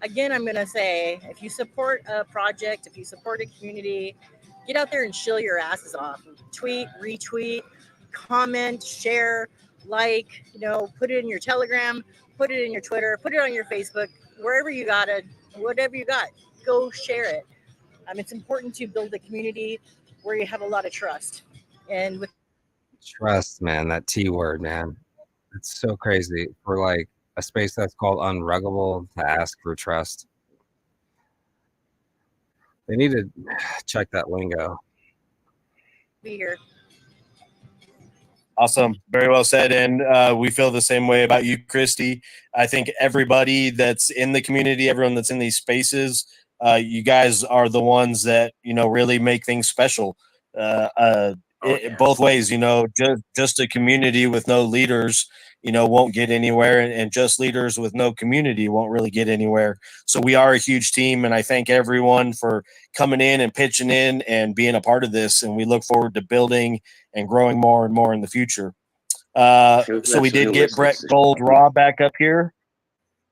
S8: Again, I'm going to say, if you support a project, if you support a community, get out there and shill your asses off. Tweet, retweet, comment, share, like, you know, put it in your Telegram, put it in your Twitter, put it on your Facebook, wherever you got it, whatever you got, go share it. It's important to build a community where you have a lot of trust. And with
S17: Trust, man. That T word, man. It's so crazy. For like a space that's called Unruggable to ask for trust. They need to check that lingo.
S8: be here.
S2: Awesome. Very well said. And we feel the same way about you, Christy. I think everybody that's in the community, everyone that's in these spaces, you guys are the ones that, you know, really make things special. Both ways, you know, just a community with no leaders, you know, won't get anywhere, and just leaders with no community won't really get anywhere. So we are a huge team, and I thank everyone for coming in and pitching in and being a part of this. And we look forward to building and growing more and more in the future. So we did get Brett Gold Raw back up here.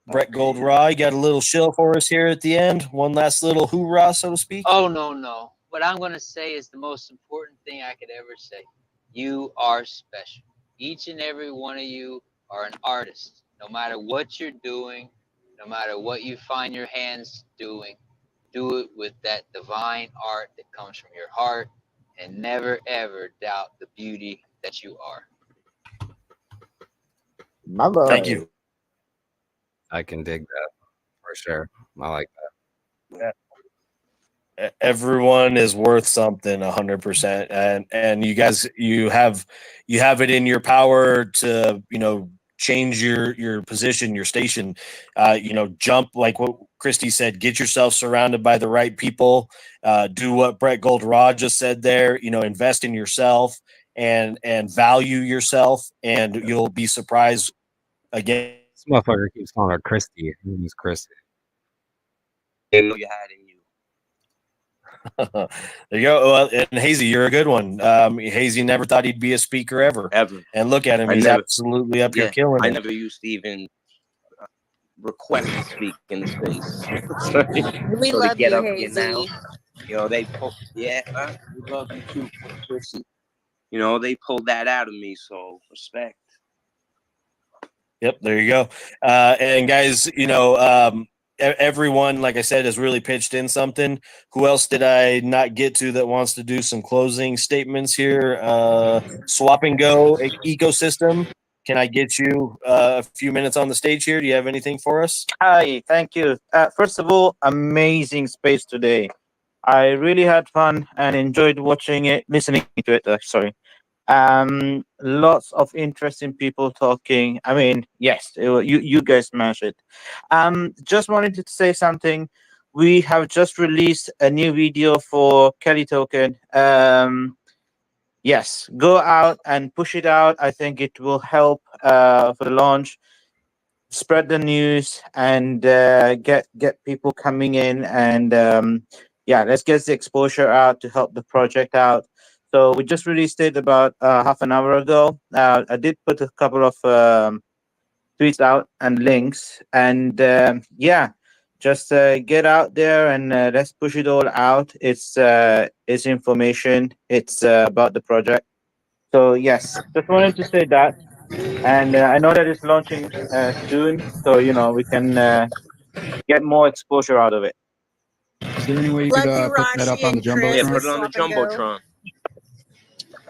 S2: Brett Gold Raw, you got a little shill for us here at the end. One last little hoorah, so to speak.
S4: Oh, no. What I'm going to say is the most important thing I could ever say. You are special. Each and every one of you are an artist. No matter what you're doing, no matter what you find your hands doing, do it with that divine art that comes from your heart, and never, ever doubt the beauty that you are.
S5: My love.
S2: Thank you.
S17: I can dig that for sure. I like that.
S2: Everyone is worth something 100%. And you guys, you have it in your power to, you know, change your position, your station, you know, jump, like what Christy said, get yourself surrounded by the right people, do what Brett Gold Raw just said there, you know, invest in yourself and value yourself, and you'll be surprised again.
S17: This motherfucker keeps calling her Christy. Her name is Christy.
S1: Didn't know you had in you.
S2: There you go. Well, and Hazy, you're a good one. Hazy never thought he'd be a speaker ever. And look at him. He's absolutely up here killing
S1: I
S2: it.
S1: never used to even request to speak in the space.
S8: We
S1: so
S8: love
S1: to get
S8: you,
S1: up here now,
S8: Hazy.
S1: you know, they pulled, we love you too, Chrissy. You know, they pulled that out of me, so respect.
S2: Yep, there you go. And guys, you know, everyone, like I said, has really pitched in something. Who else did I not get to that wants to do some closing statements here? Swap and Go ecosystem. Can I get you a few minutes on the stage here? Do you have anything for us?
S19: Hi, thank you. First of all, amazing space today. I really had fun and enjoyed watching it, listening to it. Sorry. Lots of interesting people talking. I mean, yes, you guys smash it. Just wanted to say something. We have just released a new video for Kelly Token. Yes, go out and push it out. I think it will help for the launch. Spread the news and get people coming in, and yeah, let's get the exposure out to help the project out. So we just released it about half an hour ago. I did put a couple of tweets out and links, and yeah, just get out there and let's push it all out. It's information. It's about the project. So yes, just wanted to say that. And I know that it's launching soon, so you know we can get more exposure out of it.
S14: Is there any way you could put that up on the jumbotron?
S1: Yeah, put it on the jumbotron.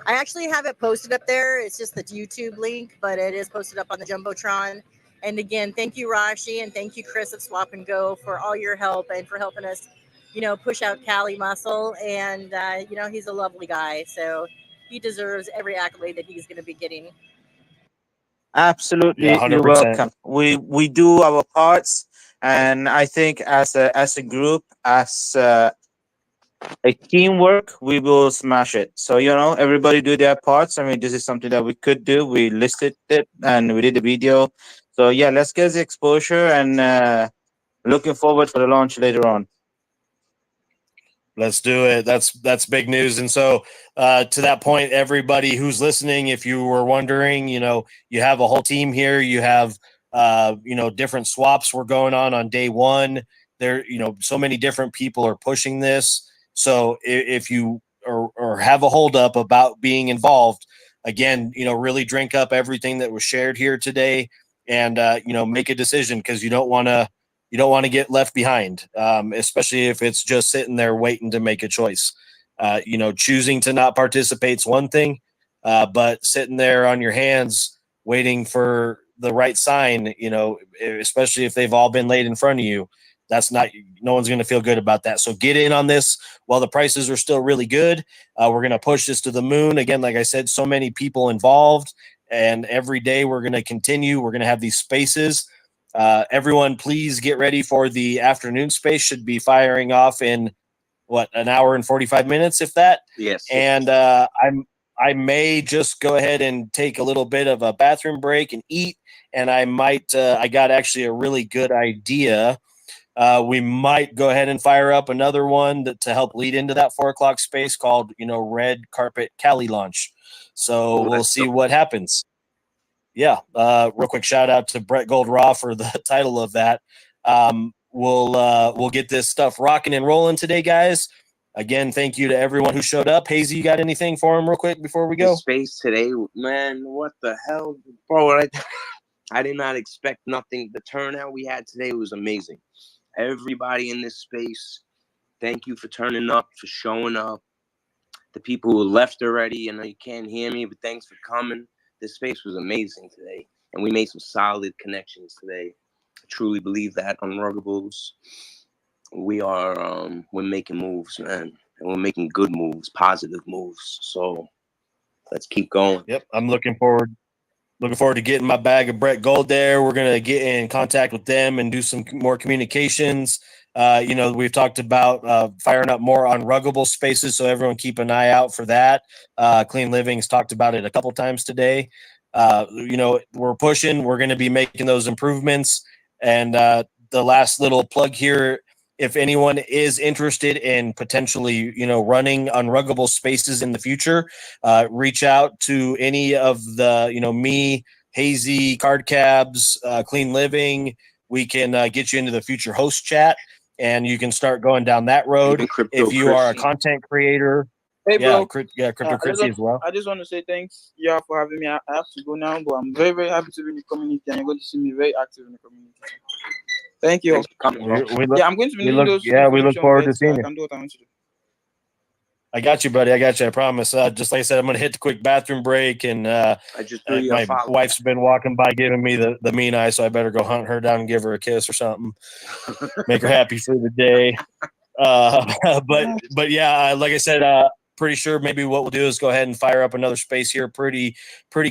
S8: I actually have it posted up there. It's just the YouTube link, but it is posted up on the Jumbotron. And again, thank you, Rashi, and thank you, Chris of Swap and Go, for all your help and for helping us, you know, push out Cali Muscle. And, you know, he's a lovely guy. So he deserves every accolade that he's going to be getting.
S19: Absolutely,
S2: Yeah,
S19: you're
S2: 100%.
S19: welcome. We do our parts, and I think as a group, as a teamwork, we will smash it. So you know, everybody do their parts. I mean, this is something that we could do. We listed it and we did the video. So yeah, let's get the exposure, and looking forward for the launch later on.
S2: Let's do it. That's big news. And so to that point, everybody who's listening, if you were wondering, you know, you have a whole team here. You have you know, different swaps were going on day one. There, you know, so many different people are pushing this. So if you or have a holdup about being involved, again, you know, really drink up everything that was shared here today, and you know, make a decision, because you don't want to get left behind, especially if it's just sitting there waiting to make a choice. You know, choosing to not participate is one thing, but sitting there on your hands waiting for the right sign, you know, especially if they've all been laid in front of you, no one's going to feel good about that. So get in on this while the prices are still really good. We're going to push this to the moon. Again, like I said, so many people involved, and every day we're going to continue. We're going to have these spaces. Everyone, please get ready for the afternoon space. Should be firing off in an hour and 45 minutes, if that.
S1: Yes.
S2: And I may just go ahead and take a little bit of a bathroom break and eat. And I might. I got actually a really good idea. We might go ahead and fire up another one to help lead into that 4 o'clock space called, you know, Red Carpet Cali Launch. So we'll see what happens. Yeah. Real quick shout out to Brett Gold-Raw for the title of that. We'll get this stuff rocking and rolling today, guys. Again, thank you to everyone who showed up. Hazy, you got anything for him real quick before we go?
S1: The space today, man, what the hell? Bro, I did not expect nothing. The turnout we had today was amazing. Everybody in this space, thank you for turning up, for showing up. The people who left already, I know you can't hear me, but thanks for coming. This space was amazing today, and we made some solid connections today. I truly believe that on Ruggables. We're making moves, man, and we're making good moves, positive moves. So let's keep going.
S2: Yep, I'm looking forward to getting my bag of Brett Gold there. We're going to get in contact with them and do some more communications. You know, we've talked about firing up more on Ruggable spaces, so everyone keep an eye out for that. Clean Living's talked about it a couple times today. we're pushing. We're going to be making those improvements. And the last little plug here, if anyone is interested in potentially, running Unruggable Spaces in the future, reach out to any of the, me, Hazy, Card Cabs, Clean Living. We can get you into the future host chat, and you can start going down that road. If you are a content creator,
S12: Hey, bro.
S2: cryptocurrency as well.
S12: I just want to say thanks, for having me. I have to go now, but I'm very, very happy to be in the community, and you're going to see me very active in the community. Thank you. I'm going to be needing those.
S2: We look forward to seeing
S12: I
S2: you.
S12: can do what I want to do.
S2: I got you, buddy. I got you. I promise. Just like I said, I'm going to hit the quick bathroom break, and
S1: I just threw you a
S2: my
S1: follow.
S2: wife's been walking by giving me the mean eye, so I better go hunt her down and give her a kiss or something. Make her happy for the day. But yeah, like I said, pretty sure maybe what we'll do is go ahead and fire up another space here pretty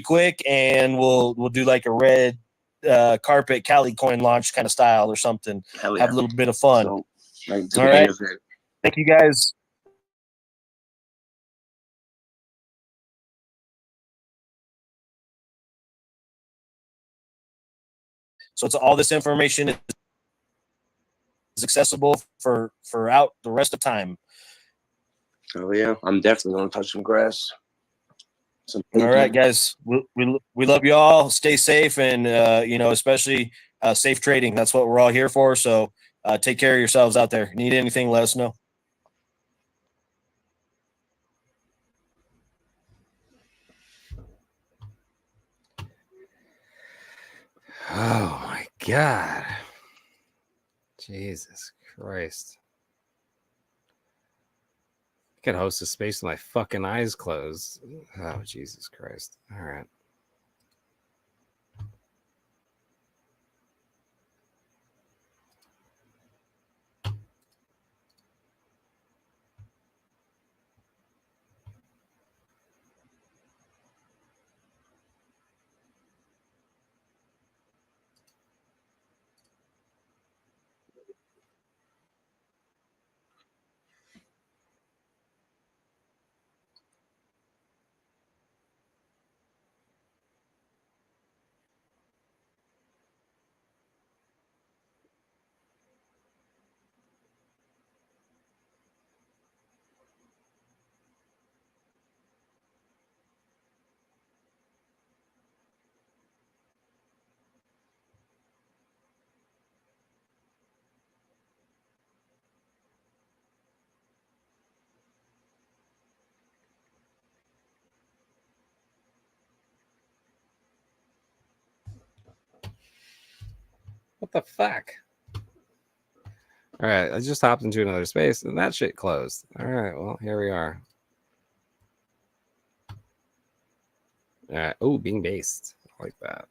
S2: quick, and we'll do like a red carpet Cali coin launch kind of style or something.
S1: Hell yeah.
S2: Have a little bit of fun.
S1: So, like,
S2: All right. Thank you guys. So it's all this information is accessible for out the rest of time.
S1: Oh yeah, I'm definitely gonna touch some grass.
S2: All right, guys. We love you all. Stay safe, and especially safe trading. That's what we're all here for. So take care of yourselves out there. Need anything, let us know.
S17: Oh my God. Jesus Christ. I could host a space with my fucking eyes closed. Oh, Jesus Christ. All right. What the fuck? All right, I just hopped into another space and that shit closed. All right, well, here we are. All right. Oh, being based. I like that.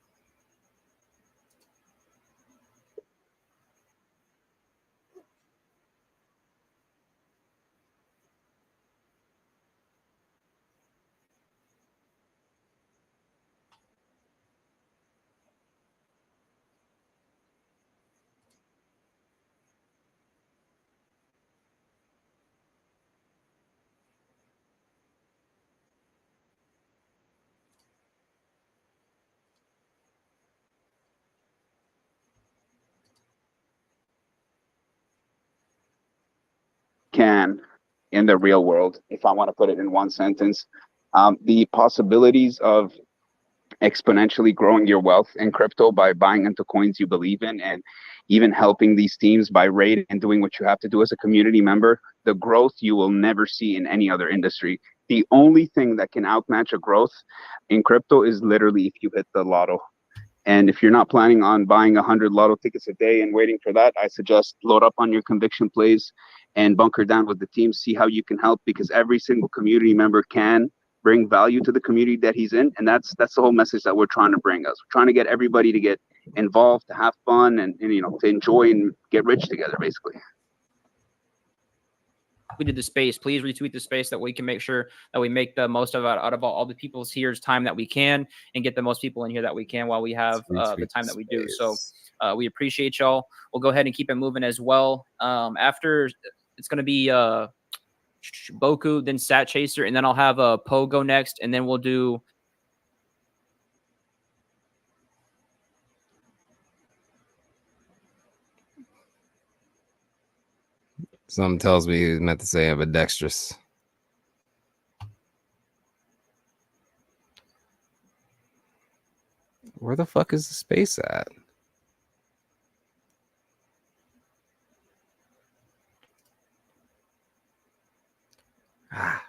S20: Can in the real world, if I want to put it in one sentence. The possibilities of exponentially growing your wealth in crypto by buying into coins you believe in, and even helping these teams by rating and doing what you have to do as a community member, the growth you will never see in any other industry. The only thing that can outmatch a growth in crypto is literally if you hit the lotto. And if you're not planning on buying 100 lotto tickets a day and waiting for that, I suggest load up on your conviction plays and bunker down with the team, see how you can help, because every single community member can bring value to the community that he's in. And that's the whole message that we're trying to bring us. We're trying to get everybody to get involved, to have fun, and to enjoy and get rich together, basically.
S21: We did the space. Please retweet the space that we can make sure that we make the most of out of all the people's here's time that we can, and get the most people in here that we can while we have the time that we do. So we appreciate y'all. We'll go ahead and keep it moving as well. After it's going to be Boku, then Sat Chaser, and then I'll have Poe go next, and then we'll do
S17: Something tells me he meant to say ambidextrous. Where the fuck is the space at? Ah.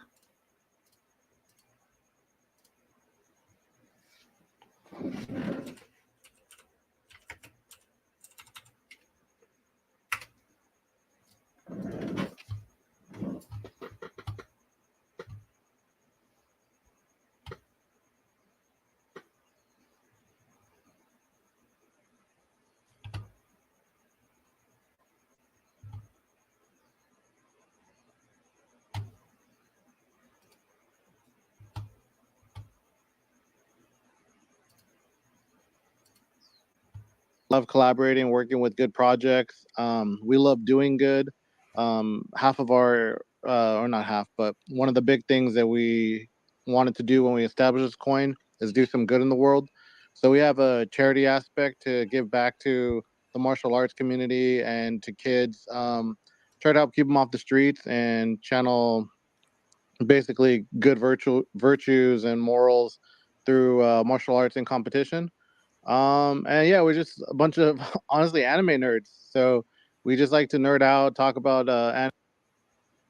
S3: Love collaborating, working with good projects. We love doing good. Half of our, or not half, but one of the big things that we wanted to do when we established this coin is do some good in the world. So we have a charity aspect to give back to the martial arts community and to kids. Try to help keep them off the streets and channel basically good virtues and morals through martial arts and competition. And yeah, we're just a bunch of honestly anime nerds. So we just like to nerd out, talk about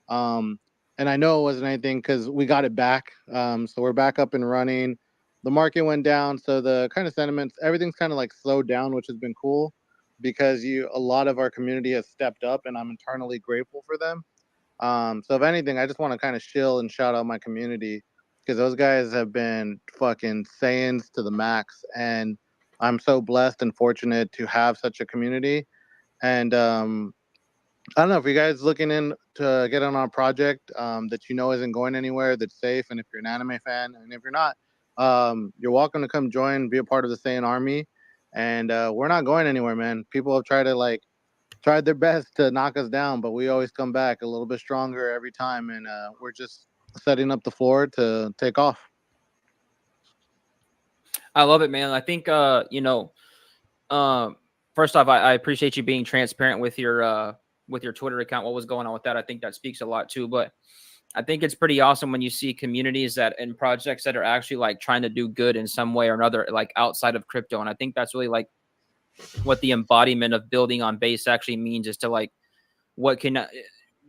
S3: and I know it wasn't anything because we got it back. So we're back up and running. The market went down, so the kind of sentiments, everything's kind of like slowed down, which has been cool because a lot of our community has stepped up, and I'm eternally grateful for them. So if anything, I just want to kind of chill and shout out my community because those guys have been fucking Saiyans to the max, and I'm so blessed and fortunate to have such a community. And I don't know if you guys looking in to get on a project that you know isn't going anywhere, that's safe, and if you're an anime fan, and if you're not, you're welcome to come join, be a part of the Saiyan Army. And we're not going anywhere, man. People have tried their best to knock us down, but we always come back a little bit stronger every time, and we're just setting up the floor to take off.
S21: I love it, man. I think first off, I appreciate you being transparent with your Twitter account, what was going on with that. I think that speaks a lot too. But I think it's pretty awesome when you see communities that and projects that are actually like trying to do good in some way or another, like outside of crypto. And I think that's really like what the embodiment of building on base actually means, is to like, what can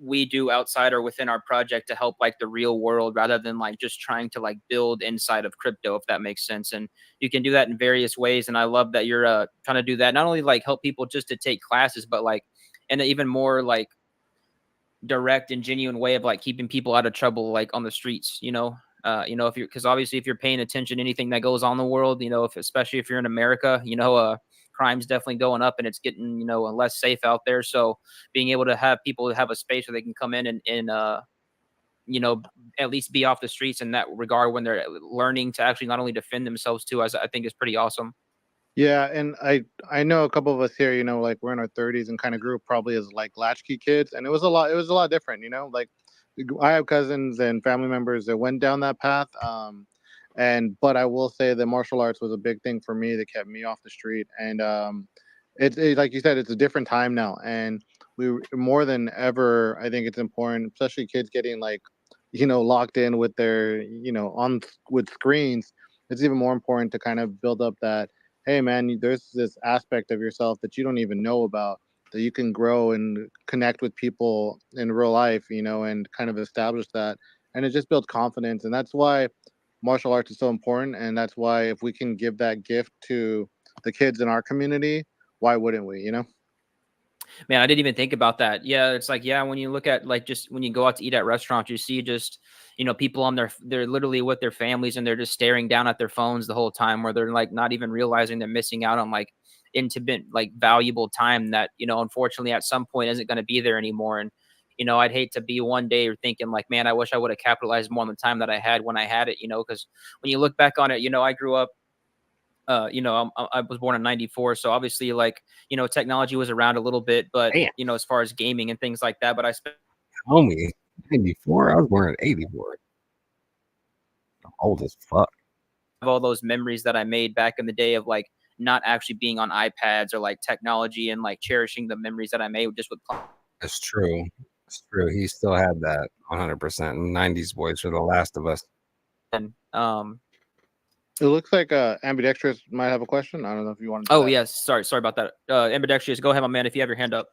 S21: we do outside or within our project to help like the real world, rather than like just trying to like build inside of crypto, if that makes sense. And you can do that in various ways. And I love that you're trying to do that, not only like help people just to take classes, but like in an even more like direct and genuine way of like keeping people out of trouble, like on the streets, if you're, because obviously if you're paying attention to anything that goes on in the world, especially if you're in America, crime's definitely going up and it's getting, less safe out there. So being able to have people have a space where they can come in and at least be off the streets in that regard when they're learning to actually not only defend themselves too, as I think is pretty awesome.
S3: Yeah, and I know a couple of us here, like we're in our 30s and kind of grew up probably as like latchkey kids, and it was a lot different, like I have cousins and family members that went down that path. But I will say that martial arts was a big thing for me that kept me off the street. And it's like you said, it's a different time now, and we more than ever, I think it's important, especially kids getting like, locked in with their, on with screens. It's even more important to kind of build up that, hey man, there's this aspect of yourself that you don't even know about, that you can grow and connect with people in real life, and kind of establish that. And it just builds confidence. And that's why martial arts is so important. And that's why if we can give that gift to the kids in our community, why wouldn't we,
S21: Man, I didn't even think about that. Yeah, it's like, when you look at like, just when you go out to eat at restaurants, you see just, people on they're literally with their families and they're just staring down at their phones the whole time, where they're like not even realizing they're missing out on like intimate, like valuable time that, unfortunately at some point isn't going to be there anymore. And, I'd hate to be one day thinking like, man, I wish I would have capitalized more on the time that I had when I had it, because when you look back on it, I grew up, I was born in 94. So obviously like, technology was around a little bit, but as far as gaming and things like that, but I spent
S17: Homie, 94? I was born in 84. I'm old as fuck.
S21: all those memories that I made back in the day of like not actually being on iPads or like technology, and like cherishing the memories that I made just with.
S17: That's true. It's true. He still had that 100%. 90s boys for The Last of Us.
S21: And
S3: It looks like Ambidextrous might have a question. I don't know if you want to.
S21: oh yes, sorry about that. Ambidextrous, go ahead, my man, if you have your hand up.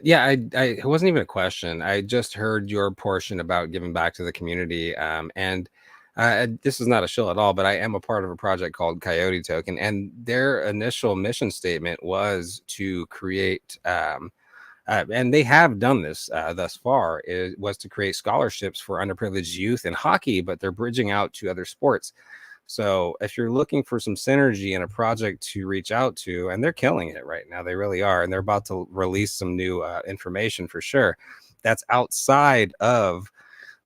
S17: Yeah, it wasn't even a question. I just heard your portion about giving back to the community. And this is not a shill at all, but I am a part of a project called Coyote Token, and their initial mission statement was to create, and they have done this thus far, was to create scholarships for underprivileged youth in hockey, but they're bridging out to other sports. So if you're looking for some synergy in a project to reach out to, and they're killing it right now, they really are, and they're about to release some new information for sure. That's outside of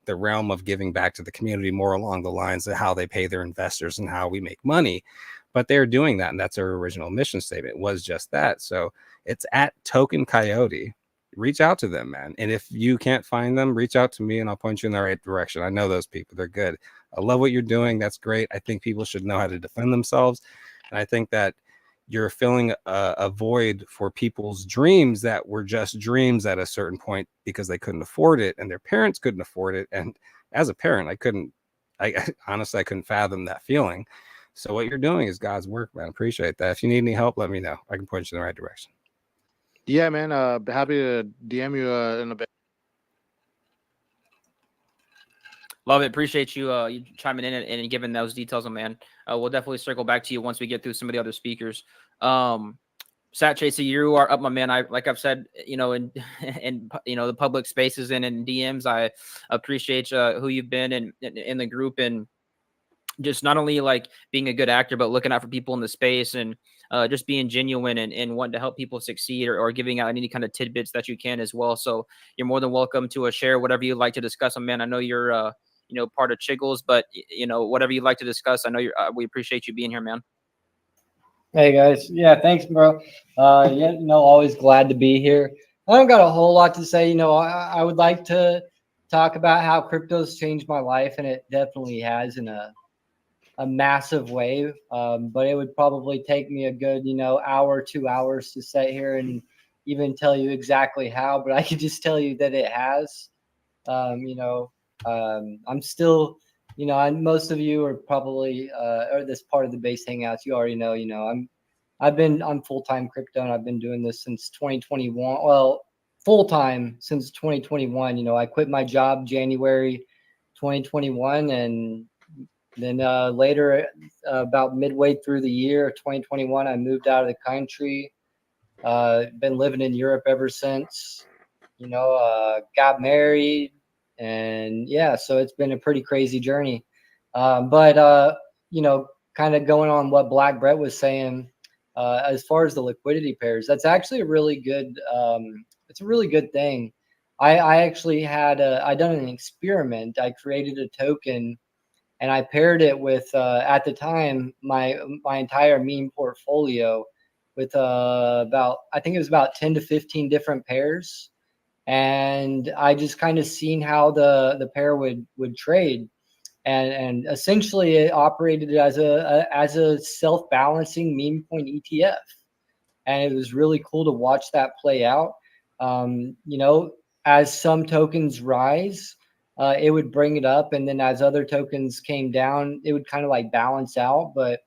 S17: the realm of giving back to the community, more along the lines of how they pay their investors and how we make money. But they're doing that, and that's their original mission statement, was just that. So it's at Token Coyote. Reach out to them, man. And if you can't find them, reach out to me and I'll point you in the right direction. I know those people. They're good. I love what you're doing. That's great. I think people should know how to defend themselves. And I think that you're filling a void for people's dreams that were just dreams at a certain point because they couldn't afford it and their parents couldn't afford it. And as a parent, I honestly couldn't fathom that feeling. So what you're doing is God's work, man. Appreciate that. If you need any help, let me know. I can point you in the right direction.
S3: Yeah, man. Happy to DM you in a bit.
S21: Love it. Appreciate you you chiming in and giving those details, man. We'll definitely circle back to you once we get through some of the other speakers. Sat Chaser, you are up, my man. Like I've said, in the public spaces and in DMs, I appreciate who you've been in the group, and just not only like being a good actor, but looking out for people in the space and just being genuine and wanting to help people succeed, or giving out any kind of tidbits that you can as well. So you're more than welcome to share whatever you'd like to discuss, man. I know you're part of Chiggles, but whatever you'd like to discuss, I know we appreciate you being here, man.
S11: Hey guys, yeah, thanks, bro. Always glad to be here. I don't got a whole lot to say. I would like to talk about how crypto's changed my life, and it definitely has in a massive way. But it would probably take me a good, hour, 2 hours to sit here and even tell you exactly how. But I can just tell you that it has. I'm still, most of you are probably, or this part of the base hangouts, you already know, I'm full-time crypto, and I've been doing this since 2021. Well, full-time since 2021. I quit my job January 2021, and then later, about midway through the year 2021, I moved out of the country. Been living in Europe ever since. Got married. And yeah, so it's been a pretty crazy journey. But kind of going on what Black Brett was saying, as far as the liquidity pairs, that's actually a really good, it's a really good thing. I actually had, I done an experiment. I created a token and I paired it with, at the time, my entire meme portfolio with I think it was about 10 to 15 different pairs. And I just kind of seen how the pair would trade, and essentially it operated as a self-balancing meme coin ETF, and it was really cool to watch that play out. As some tokens rise, it would bring it up, and then as other tokens came down, it would kind of like balance out. But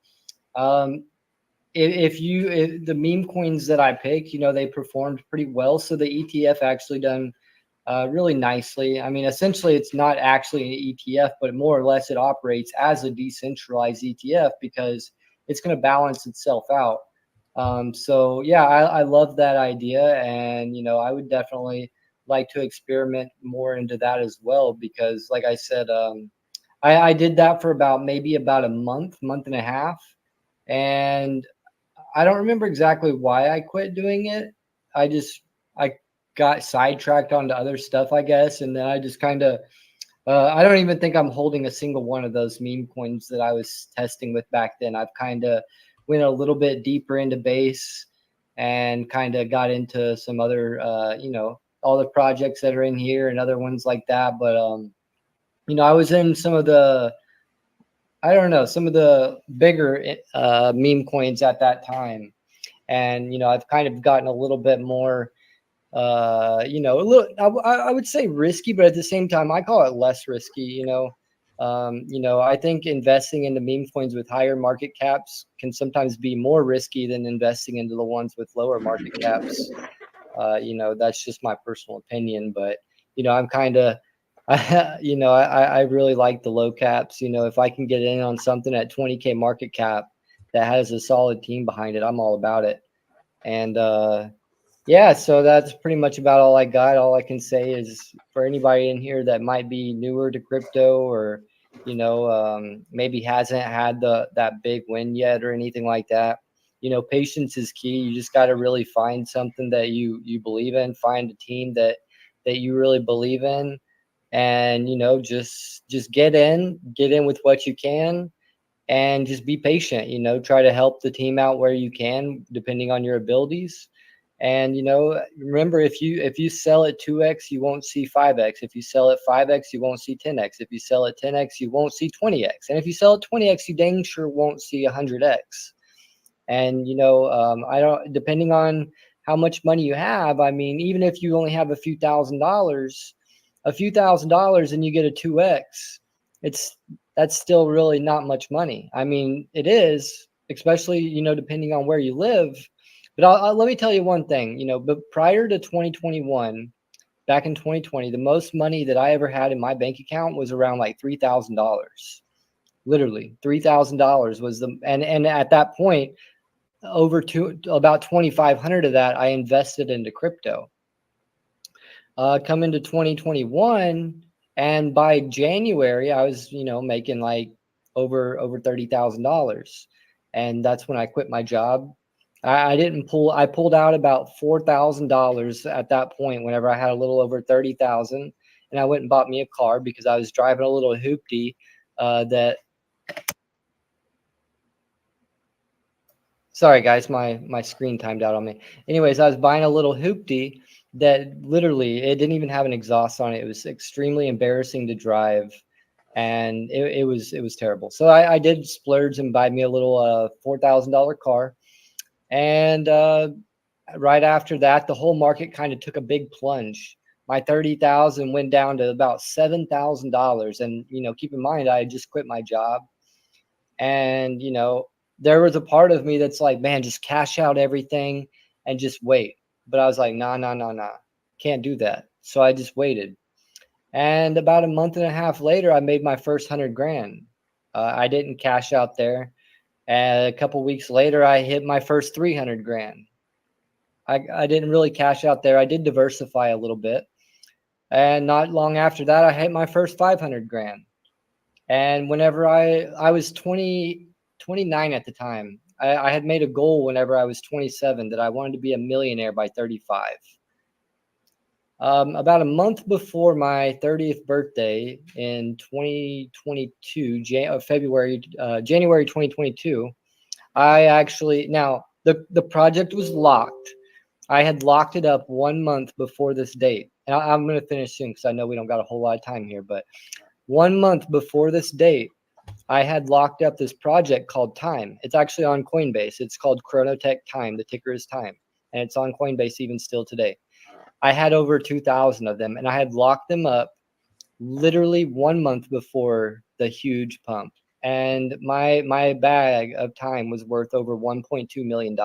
S11: if the meme coins that I pick, they performed pretty well. So the ETF actually done really nicely. I mean, essentially it's not actually an ETF, but more or less it operates as a decentralized ETF because it's going to balance itself out. So yeah, I love that idea. And, I would definitely like to experiment more into that as well, because like I said, I did that for maybe about a month and a half. And I don't remember exactly why I quit doing it. I got sidetracked onto other stuff, I guess. And then I just kind of, I don't even think I'm holding a single one of those meme coins that I was testing with back then. I've kind of went a little bit deeper into base and kind of got into some other, all the projects that are in here and other ones like that. But, I was in some of the bigger meme coins at that time. And, I've kind of gotten a little bit more you know, a little, I would say risky, but at the same time, I call it less risky, you know, I think investing into meme coins with higher market caps can sometimes be more risky than investing into the ones with lower market caps. You know, that's just my personal opinion, but, you know, I'm kind of, you know, I really like the low caps. You know, if I can get in on something at 20K market cap that has a solid team behind it, I'm all about it. And, yeah, so that's pretty much about all I got. All I can say is for anybody in here that might be newer to crypto or, you know, maybe hasn't had that big win yet or anything like that, you know, patience is key. You just got to really find something that you believe in, find a team that you really believe in, and, you know, just get in with what you can, and just be patient. You know, try to help the team out where you can, depending on your abilities. And, you know, remember, if you sell at 2x, you won't see 5x. If you sell at 5x, you won't see 10x. If you sell at 10x, you won't see 20x. And if you sell at 20x, you dang sure won't see 100x. And, you know, I don't, depending on how much money you have, I mean, even if you only have a few thousand dollars and you get a 2x, that's still really not much money. I mean, it is, especially, you know, depending on where you live. But let me tell you one thing, you know, but prior to 2021, back in 2020, the most money that I ever had in my bank account was around like $3,000. Literally $3,000 was and at that point, about 2,500 of that I invested into crypto. Come into 2021, and by January, I was, you know, making like over $30,000, and that's when I quit my job. I pulled out about $4,000 at that point whenever I had a little over 30,000, and I went and bought me a car because I was driving a little hoopty that. Sorry guys, my screen timed out on me. Anyways, I was buying a little hoopty that literally, it didn't even have an exhaust on it. It was extremely embarrassing to drive, and it was terrible. So I did splurge and buy me a little $4,000 car. And right after that, the whole market kind of took a big plunge. My 30,000 went down to about $7,000. And, you know, keep in mind, I had just quit my job. And, you know, there was a part of me that's like, man, just cash out everything and just wait. But I was like, nah, can't do that. So I just waited. And about a month and a half later, I made my first 100 grand. I didn't cash out there. And a couple weeks later, I hit my first 300 grand. I didn't really cash out there. I did diversify a little bit. And not long after that, I hit my first 500 grand. And whenever I was 29 at the time, I had made a goal whenever I was 27 that I wanted to be a millionaire by 35. About a month before my 30th birthday in 2022, January 2022, I actually, now the project was locked. I had locked it up 1 month before this date. And I'm going to finish soon because I know we don't got a whole lot of time here, but 1 month before this date, I had locked up this project called Time. It's actually on Coinbase. It's called Chronotech Time. The ticker is Time. And it's on Coinbase even still today. I had over 2,000 of them, and I had locked them up literally 1 month before the huge pump. And my bag of Time was worth over $1.2 million.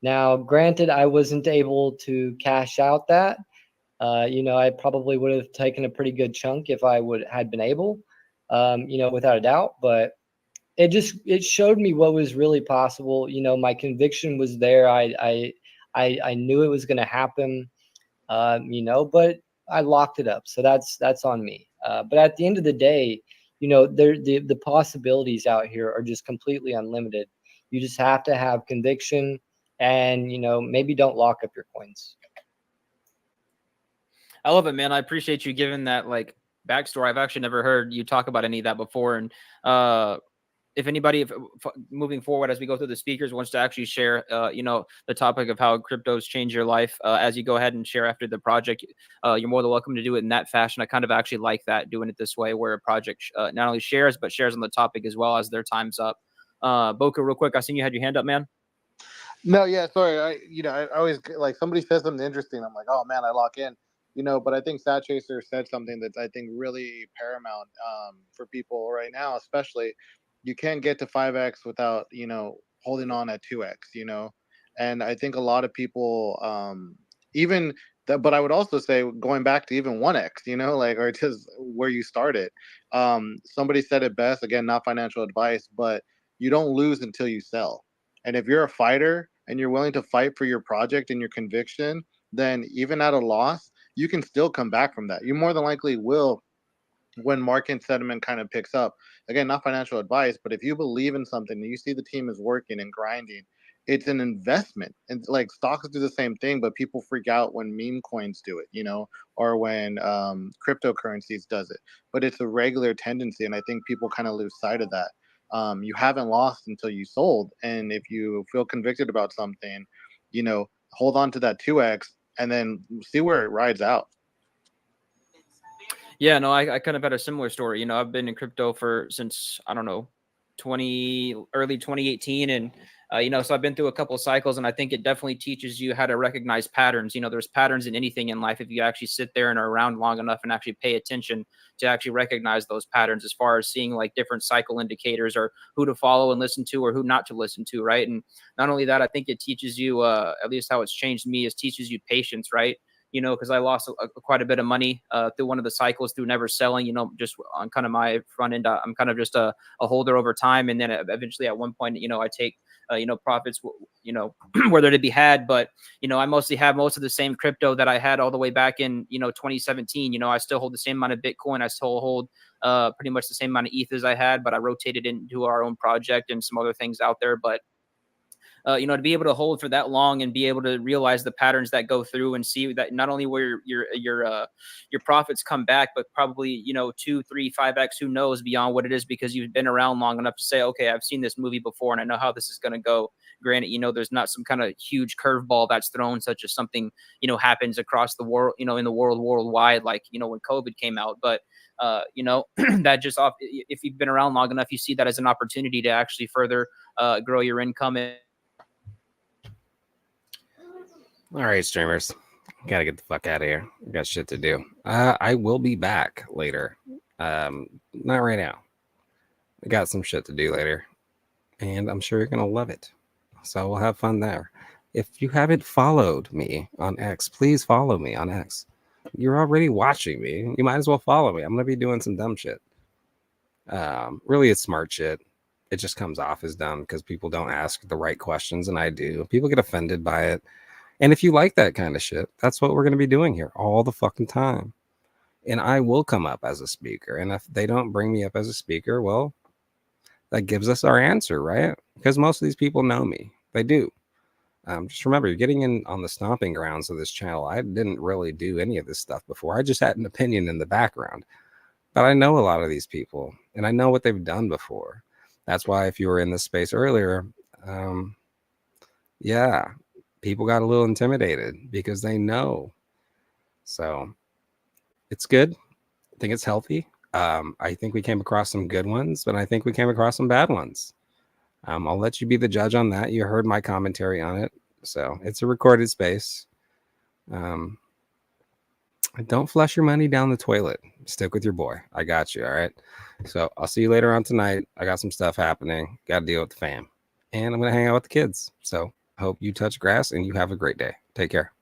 S11: Now, granted, I wasn't able to cash out that. You know, I probably would have taken a pretty good chunk if I had been able, you know, without a doubt. But it showed me what was really possible. You know, my conviction was there. I knew it was going to happen, you know, but I locked it up. So that's on me. But at the end of the day, you know, the possibilities out here are just completely unlimited. You just have to have conviction, and, you know, maybe don't lock up your coins.
S21: I love it, man. I appreciate you giving that like backstory. I've actually never heard you talk about any of that before. And if anybody, moving forward as we go through the speakers, wants to actually share, you know, the topic of how cryptos change your life, as you go ahead and share after the project, you're more than welcome to do it in that fashion. I kind of actually like that, doing it this way, where a project not only shares, but shares on the topic as well as their time's up. Boca, real quick, I seen you had your hand up, man.
S3: No, yeah, sorry. I always like somebody says something interesting. I'm like, oh man, I lock in. But I think Sat Chaser said something that's I think really paramount for people right now, especially. You can't get to 5x without holding on at 2x. And I think a lot of people even that. But I would also say going back to even 1x. Like or just where you started. Somebody said it best. Again, not financial advice, but you don't lose until you sell. And if you're a fighter and you're willing to fight for your project and your conviction, then even at a loss, you can still come back from that. You more than likely will when market sentiment kind of picks up. Again, not financial advice, but if you believe in something and you see the team is working and grinding, it's an investment. And like stocks do the same thing, but people freak out when meme coins do it, or when cryptocurrencies does it. But it's a regular tendency, and I think people kind of lose sight of that. You haven't lost until you sold, and if you feel convicted about something, hold on to that 2x and then see where it rides out.
S21: Yeah, no, I kind of had a similar story. I've been in crypto since I don't know, early 2018, and so I've been through a couple of cycles, and I think it definitely teaches you how to recognize patterns. There's patterns in anything in life if you actually sit there and are around long enough and actually pay attention to actually recognize those patterns, as far as seeing like different cycle indicators or who to follow and listen to or who not to listen to, right? And not only that, I think it teaches you, at least how it's changed me, is teaches you patience, right? Because I lost quite a bit of money through one of the cycles through never selling, just on kind of my front end. I'm kind of just a holder over time. And then eventually at one point, I take, profits, where they're to be had. But, I mostly have most of the same crypto that I had all the way back in, 2017. I still hold the same amount of Bitcoin. I still hold pretty much the same amount of ETH as I had, but I rotated into our own project and some other things out there. But to be able to hold for that long and be able to realize the patterns that go through and see that not only where your profits come back, but probably 2, 3, 5x, who knows, beyond what it is, because you've been around long enough to say, okay, I've seen this movie before and I know how this is going to go. Granted, there's not some kind of huge curveball that's thrown, such as something happens across the world, in the worldwide, like when COVID came out, but that just off. If you've been around long enough, you see that as an opportunity to actually further grow your income.
S17: All right, streamers, gotta get the fuck out of here. I got shit to do. I will be back later. Not right now. I got some shit to do later, and I'm sure you're gonna love it. So we'll have fun there. If you haven't followed me on X, please follow me on X. You're already watching me. You might as well follow me. I'm gonna be doing some dumb shit. Really, it's smart shit. It just comes off as dumb because people don't ask the right questions, and I do. People get offended by it. And if you like that kind of shit, that's what we're going to be doing here all the fucking time. And I will come up as a speaker. And if they don't bring me up as a speaker, well, that gives us our answer, right? Because most of these people know me. They do. Just remember, you're getting in on the stomping grounds of this channel. I didn't really do any of this stuff before. I just had an opinion in the background. But I know a lot of these people, and I know what they've done before. That's why if you were in this space earlier, yeah, people got a little intimidated because they know. So it's good. I think it's healthy. I think we came across some good ones, but I think we came across some bad ones. I'll let you be the judge on that. You heard my commentary on it. So it's a recorded space. Don't flush your money down the toilet. Stick with your boy. I got you. All right. So I'll see you later on tonight. I got some stuff happening. Got to deal with the fam. And I'm going to hang out with the kids. So hope you touch grass and you have a great day. Take care.